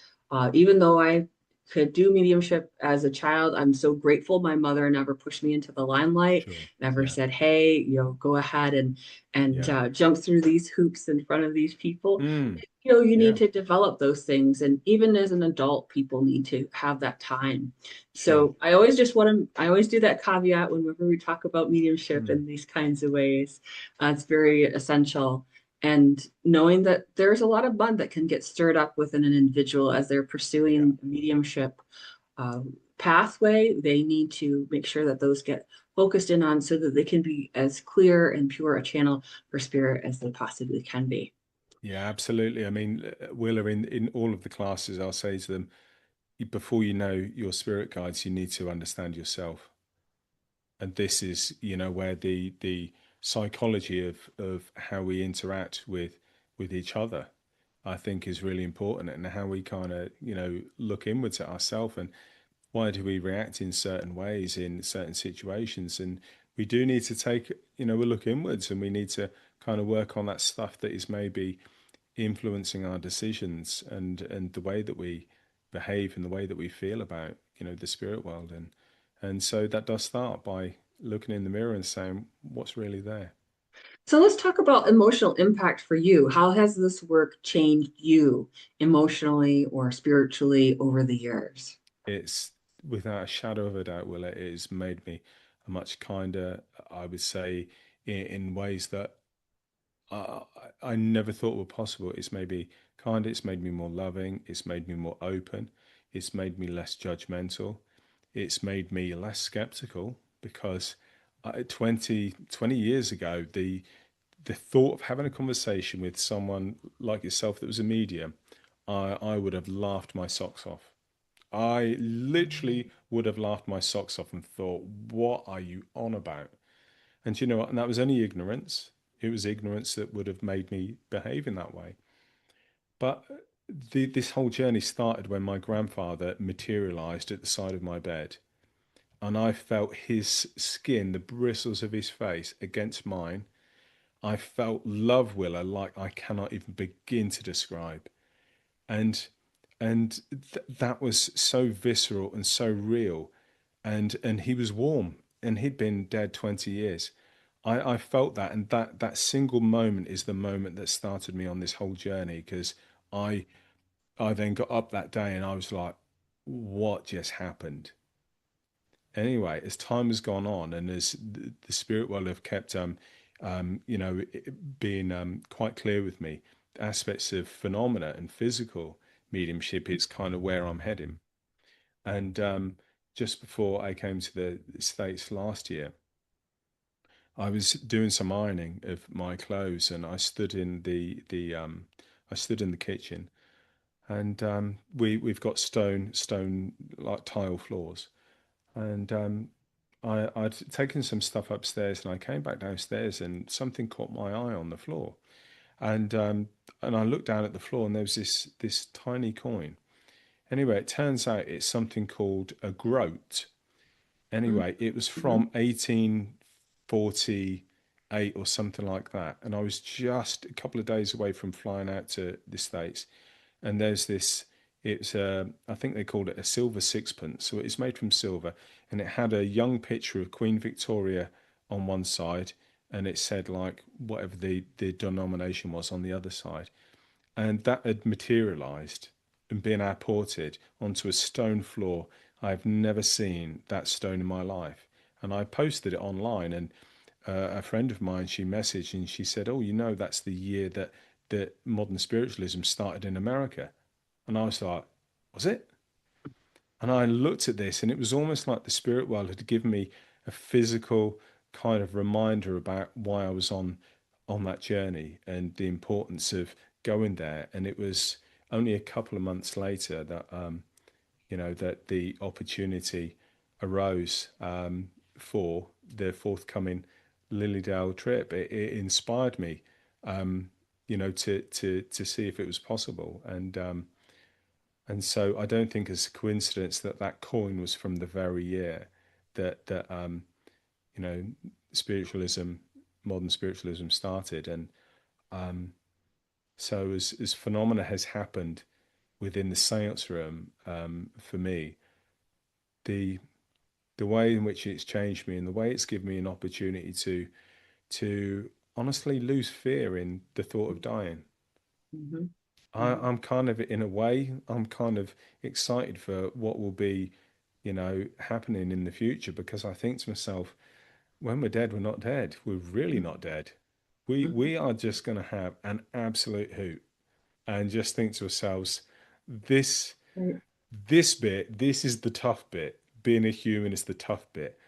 even though I could do mediumship as a child. I'm so grateful my mother never pushed me into the limelight, Sure. never Yeah. said, "Hey, go ahead and Yeah. jump through these hoops in front of these people." Mm. You need Yeah. to develop those things, and even as an adult, people need to have that time. Sure. So I always do that caveat whenever we talk about mediumship Mm. in these kinds of ways. It's very essential. And knowing that there's a lot of mud that can get stirred up within an individual as they're Yeah. pursuing mediumship pathway, they need to make sure that those get focused in on so that they can be as clear and pure a channel for spirit as they possibly can be. Yeah, absolutely. I mean, Willa, in all of the classes, I'll say to them, before you know your spirit guides, you need to understand yourself. And this is, where the psychology of how we interact with each other, I think, is really important, and how we kind of, look inwards at ourselves, and why do we react in certain ways in certain situations. And we do need to take, a look inwards, and we need to kind of work on that stuff that is maybe influencing our decisions, and the way that we behave and the way that we feel about the spirit world. And so that does start by looking in the mirror and saying, what's really there. So let's talk about emotional impact for you. How has this work changed you emotionally or spiritually over the years? It's, without a shadow of a doubt, Will, it has made me a much kinder, I would say, in ways that I, I never thought were possible. It's made me kinder, it's made me more loving, it's made me more open, it's made me less judgmental, it's made me less skeptical, because 20 years ago, the thought of having a conversation with someone like yourself that was a medium, I would have laughed my socks off. I literally would have laughed my socks off and thought, what are you on about? And you know what? And that was only ignorance. It was ignorance that would have made me behave in that way. But this whole journey started when my grandfather materialized at the side of my bed. And I felt his skin, the bristles of his face against mine. I felt love, Willa, like I cannot even begin to describe. And that was so visceral and so real. And he was warm, and he'd been dead 20 years. I felt that, and that single moment is the moment that started me on this whole journey, because I I then got up that day and I was like, what just happened? Anyway, as time has gone on and as the spirit world have kept being quite clear with me, aspects of phenomena and physical mediumship, it's kind of where I'm heading. And just before I came to the States last year, I was doing some ironing of my clothes, and I stood in the I stood in the kitchen, and we've got stone like tile floors, and I'd taken some stuff upstairs, and I came back downstairs, and something caught my eye on the floor, and I looked down at the floor, and there was this tiny coin. Anyway, it turns out it's something called a groat. Anyway, it was Mm-hmm. from 1848 or something like that. And I was just a couple of days away from flying out to the States. And there's this, I think they called it a silver sixpence. So it's made from silver. And it had a young picture of Queen Victoria on one side. And it said, like, whatever the denomination was on the other side. And that had materialized and been apported onto a stone floor. I've never seen that stone in my life. And I posted it online, and a friend of mine, she messaged and she said, "Oh, that's the year that modern spiritualism started in America." And I was like, "Was it?" And I looked at this, and it was almost like the spirit world had given me a physical kind of reminder about why I was on that journey and the importance of going there. And it was only a couple of months later that that the opportunity arose for the forthcoming Lilydale trip. It inspired me, to see if it was possible, and so I don't think it's a coincidence that that coin was from the very year that you know spiritualism, modern spiritualism started, and so as phenomena has happened within the seance room, for me, the the way in which it's changed me and the way it's given me an opportunity to honestly lose fear in the thought of dying. Mm-hmm. I'm kind of, in a way, I'm kind of excited for what will be, happening in the future, because I think to myself, when we're dead, we're not dead. We're really not dead. Mm-hmm. We are just going to have an absolute hoot and just think to ourselves, this Right. this bit, this is the tough bit. Being a human is the tough bit.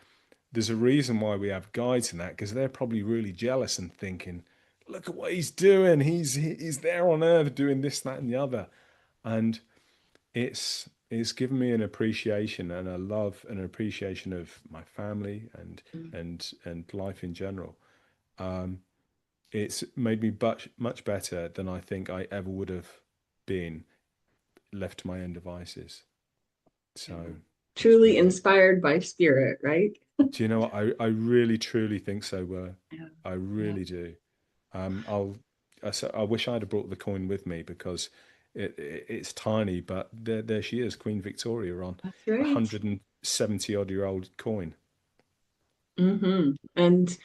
There's a reason why we have guides in that, because they're probably really jealous and thinking, look at what he's doing. He's there on Earth doing this, that, and the other. And it's given me an appreciation and a love and an appreciation of my family and life in general. It's made me much better than I think I ever would have been left to my own devices. Yeah. So it's been Truly great. inspired by spirit, right? Do you know what? I really truly think so. Yeah. I Yeah. really do. I'll I wish I'd have brought the coin with me, because it's tiny, but there she is, Queen Victoria, on That's a right. 170 odd year old coin. Mm-hmm. And,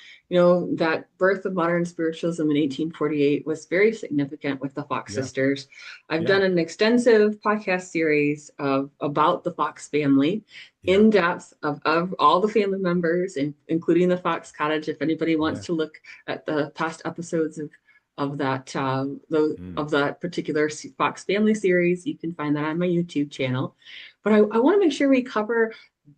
that birth of modern spiritualism in 1848 was very significant with the Fox Yeah, sisters. I've done yeah, an extensive podcast series about the Fox family, yeah, in depth of all the family members, including the Fox cottage. If anybody yeah. wants to look at the past episodes of that Mm, of that particular Fox family series, you can find that on my YouTube channel. But I want to make sure we cover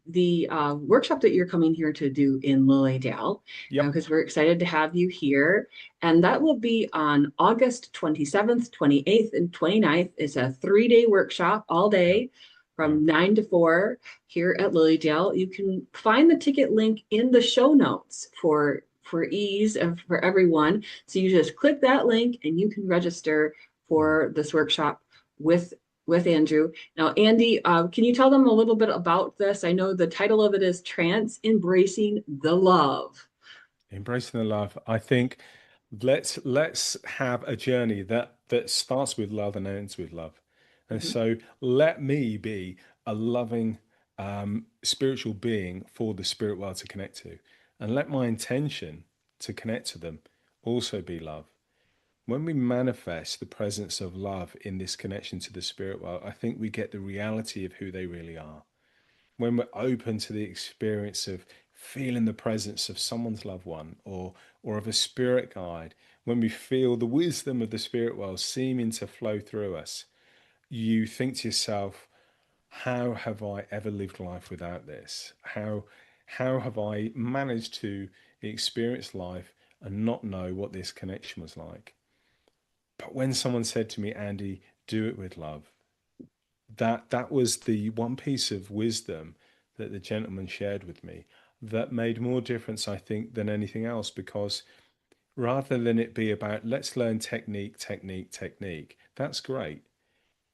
the workshop that you're coming here to do in Lilydale, Yep. because we're excited to have you here. And that will be on August 27th, 28th, and 29th. It's a 3-day workshop all Yeah. day Yeah. from 9 to 4 here at Lilydale. You can find the ticket link in the show notes for ease and for everyone. So you just click that link and you can register Mm. for this workshop with Andrew. Now, Andy, can you tell them a little bit about this? I know the title of it is Trance Embracing the Love. Embracing the love. I think let's have a journey that starts with love and ends with love. And Mhm. so let me be a loving spiritual being for the spirit world to connect to. And let my intention to connect to them also be love. When we manifest the presence of love in this connection to the spirit world, I think we get the reality of who they really are. When we're open to the experience of feeling the presence of someone's loved one or of a spirit guide, when we feel the wisdom of the spirit world seeming to flow through us, you think to yourself, how have I ever lived life without this? How have I managed to experience life and not know what this connection was like? But when someone said to me, Andy, do it with love, that was the one piece of wisdom that the gentleman shared with me that made more difference, I think, than anything else. Because rather than it be about let's learn technique, technique, technique, that's great.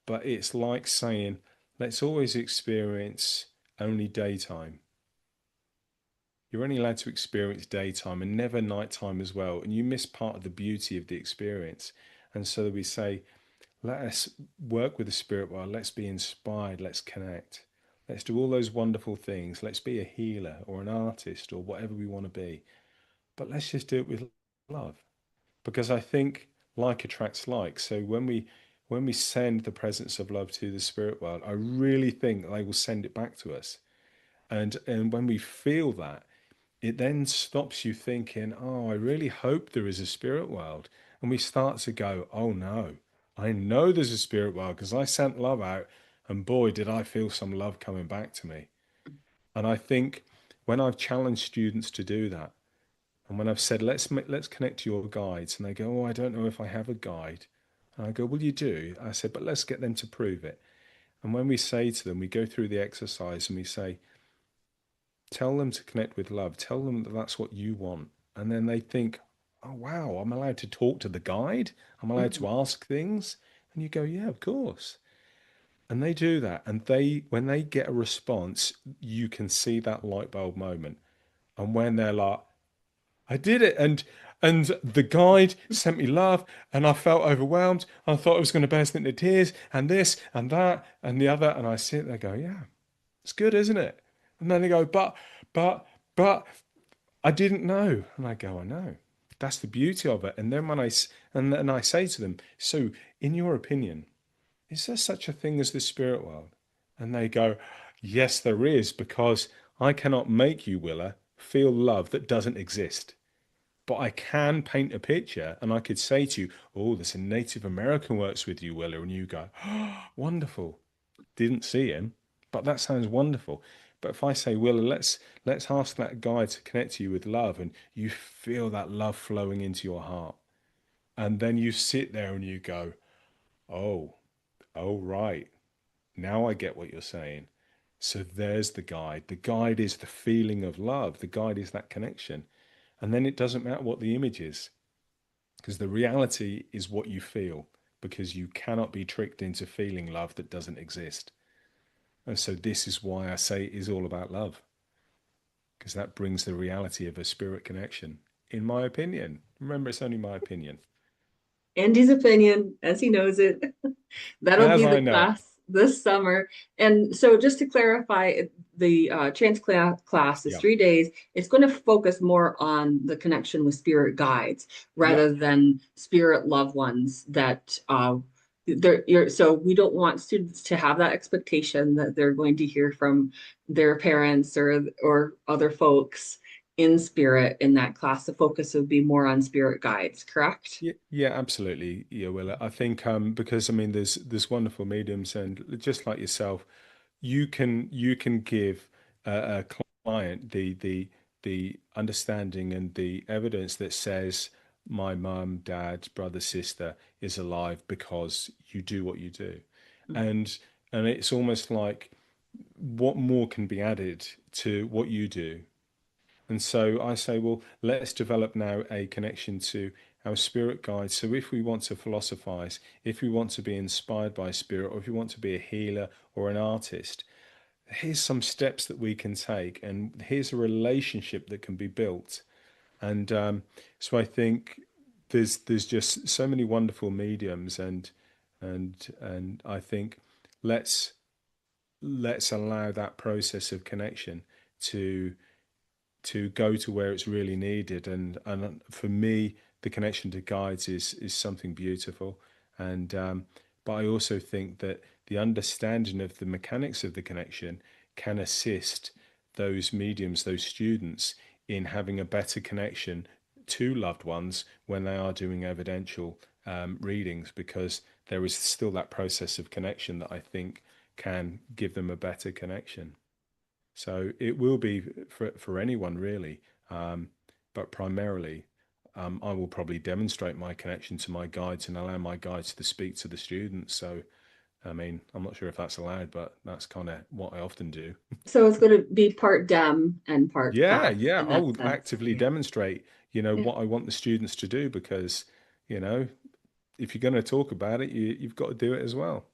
But it's like saying let's always experience only daytime. You're only allowed to experience daytime and never nighttime as well. And you miss part of the beauty of the experience. And so we say, let us work with the spirit world. Let's be inspired. Let's connect. Let's do all those wonderful things. Let's be a healer or an artist or whatever we want to be. But let's just do it with love. Because I think like attracts like. So when we send the presence of love to the spirit world, I really think they will send it back to us. And when we feel that, it then stops you thinking, oh, I really hope there is a spirit world. And we start to go, oh no, I know there's a spirit world because I sent love out and boy, did I feel some love coming back to me. And I think when I've challenged students to do that, and when I've said, let's connect to your guides, and they go, oh, I don't know if I have a guide. And I go, well, you do. I said, but let's get them to prove it. And when we say to them, we go through the exercise and we say, tell them to connect with love. Tell them that that's what you want. And then they think, oh, wow, I'm allowed to talk to the guide. I'm allowed to Mhm. ask things. And you go, yeah, of course. And they do that. And when they get a response, you can see that light bulb moment. And when they're like, I did it. And the guide sent me love and I felt overwhelmed. I thought I was going to burst into tears and this and that and the other. And I sit there go, yeah, it's good, isn't it? And then they go, but I didn't know. And I go, I know. That's the beauty of it. And then and then I say to them, so in your opinion, is there such a thing as the spirit world? And they go, yes, there is, because I cannot make you, Willa, feel love that doesn't exist. But I can paint a picture and I could say to you, oh, there's a Native American works with you, Willa. And you go, oh, wonderful. Didn't see him, but that sounds wonderful. But if I say, Willa, let's ask that guy to connect to you with love, and you feel that love flowing into your heart, and then you sit there and you go, oh, oh right, now I get what you're saying. So there's the guide. The guide is the feeling of love. The guide is that connection. And then it doesn't matter what the image is, because the reality is what you feel, because you cannot be tricked into feeling love that doesn't exist. And so this is why I say it is all about love, because that brings the reality of a spirit connection, in my opinion. Remember, it's only my opinion. Andy's opinion, as he knows it. That'll As be I the know it. class this summer. And so, just to clarify, the class is Yeah. 3 days. It's going to focus more on the connection with spirit guides Yeah. rather than spirit loved ones that so we don't want students to have that expectation that they're going to hear from their parents or other folks in spirit in that class. The focus would be more on spirit guides, correct? Yeah, yeah, absolutely. Yeah, well, I think because I mean there's wonderful mediums and just like yourself, you can give a client the understanding and the evidence that says my mum, dad, brother, sister is alive because you do what you do, and and it's almost like what more can be added to what you do. And so I say, well, let's develop now a connection to our spirit guides. So if we want to philosophize, if we want to be inspired by spirit, or if we want to be a healer or an artist, here's some steps that we can take, and here's a relationship that can be built. And so I think there's just so many wonderful mediums, and I think let's let's allow that process of connection to go to where it's really needed. And for me, the connection to guides is something beautiful. And but I also think that the understanding of the mechanics of the connection can assist those mediums, those students, in having a better connection to loved ones when they are doing evidential readings, because there is still that process of connection that I think can give them a better connection. So it will be for anyone really, but primarily, I will probably demonstrate my connection to my guides and allow my guides to speak to the students. So, I mean, I'm not sure if that's allowed, but that's kind of what I often do. So it's going to be part dem and part Yeah, us yeah, in I that will sense. actively Yeah. demonstrate, Yeah. what I want the students to do, because, you know, if you're going to talk about it, you've got to do it as well.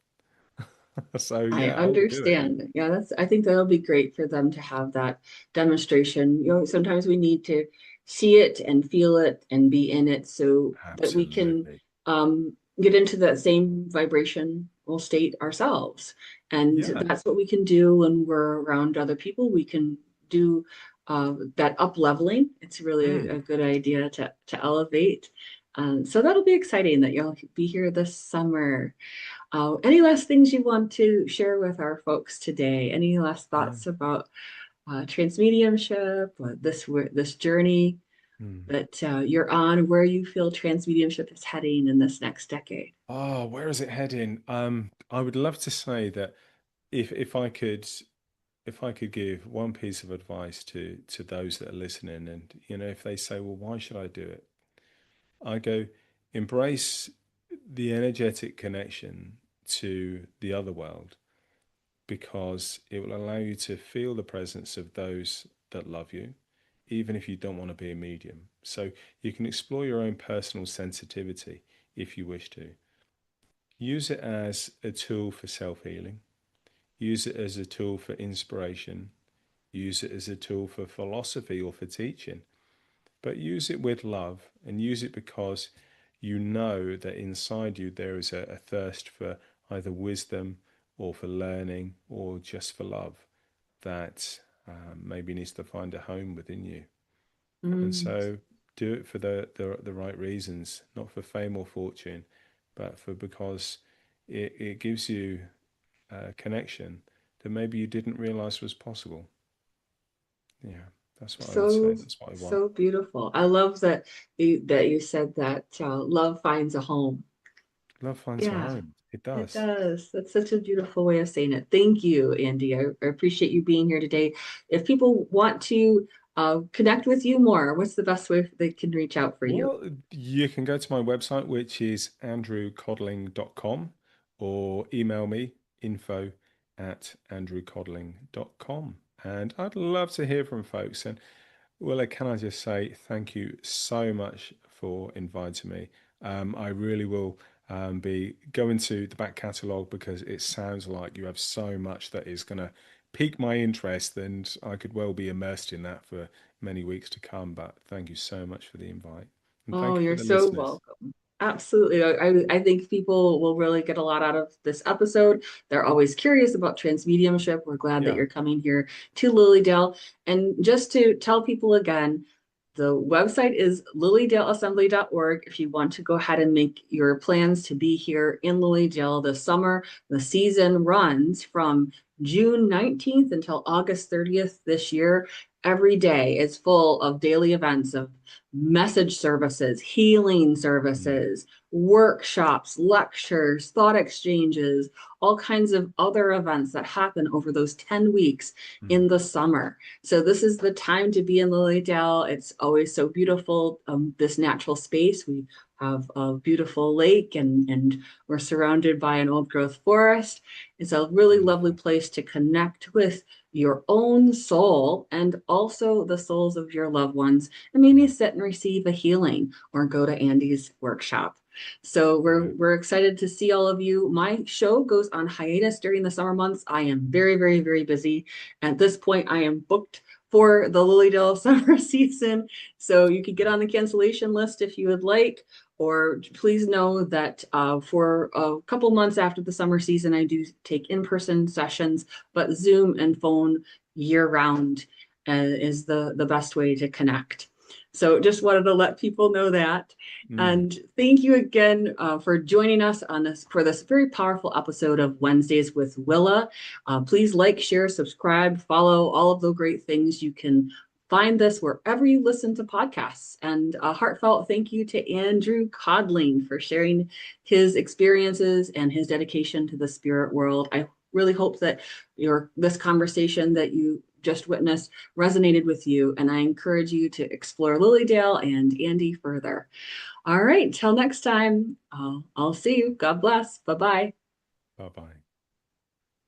So I yeah, I will do it. understand. Yeah, I think that'll be great for them to have that demonstration. Sometimes we need to see it and feel it and be in it so that we can Absolutely. get into that same vibrational state ourselves. And Yeah. that's what we can do when we're around other people. We can do that up leveling. It's really Mm, a good idea to elevate. So that'll be exciting that you'll be here this summer. Any last things you want to share with our folks today? Any last yeah. thoughts about trance mediumship, this journey Mm. that you're on, where you feel trance mediumship is heading in this next decade? Oh, where is it heading? I would love to say that if I could give one piece of advice to those that are listening, and if they say, well, why should I do it? I go, embrace the energetic connection to the other world, because it will allow you to feel the presence of those that love you, even if you don't want to be a medium. So you can explore your own personal sensitivity if you wish to. Use it as a tool for self healing. Use it as a tool for inspiration. Use it as a tool for philosophy or for teaching. But use it with love, and use it because you know that inside you there is a thirst for either wisdom or for learning or just for love that maybe needs to find a home within you. And Mm. so do it for the right reasons, not for fame or fortune, but for because it gives you a connection that maybe you didn't realize was possible. Yeah, that's what I would say. So, That's what I want. so beautiful. I love that you said that love finds a home. Love finds a Yeah, home. It it does. does. That's such a beautiful way of saying it. Thank you, Andy. I appreciate you being here today. If people want to connect with you more, what's the best way they can reach out for you? Well, you can go to my website, which is andrewcodling.com, or email me info@andrewcodling.com. And I'd love to hear from folks. And Willa, can I just say thank you so much for inviting me. I really will be going to the back catalogue, because it sounds like you have so much that is going to pique my interest, and I could well be immersed in that for many weeks to come. But thank you so much for the invite. And Oh, thank you for you're the so listeners. welcome. Absolutely. I think people will really get a lot out of this episode. They're always curious about trans mediumship. We're glad that Yeah. you're coming here to Lilydale. And just to tell people again, the website is lilydaleassembly.org if you want to go ahead and make your plans to be here in Lilydale this summer. The season runs from June 19th until August 30th this year. every day is full of daily events of message services, healing Mm, services, workshops, lectures, thought exchanges, all kinds of other events that happen over those 10 weeks mm, in the summer. So this is the time to be in Lilydale. It's always so beautiful, this natural space. We have a beautiful lake and we're surrounded by an old growth forest. It's a really lovely wonderful. place to connect with your own soul and also the souls of your loved ones, and maybe Mm, sit and receive a healing or go to Andy's workshop. So we're yeah. we're excited to see all of you. My show goes on hiatus during the summer months. I am very, very, very busy. At this point, I am booked for the Lilydale summer season. So you could get on the cancellation list if you would like, or please know that for a couple months after the summer season, I do take in-person sessions, but Zoom and phone year round is the best way to connect. So just wanted to let people know that. Mm, And thank you again for joining us on this for this very powerful episode of Wednesdays with Willa. Please like, share, subscribe, follow all of the great things. You can find this wherever you listen to podcasts. And a heartfelt thank you to Andrew Codling for sharing his experiences and his dedication to the spirit world. I really hope that this conversation that you just witnessed resonated with you, and I encourage you to explore Lilydale and Andy further. All right, till next time, I'll see you. God bless. Bye bye. bye bye.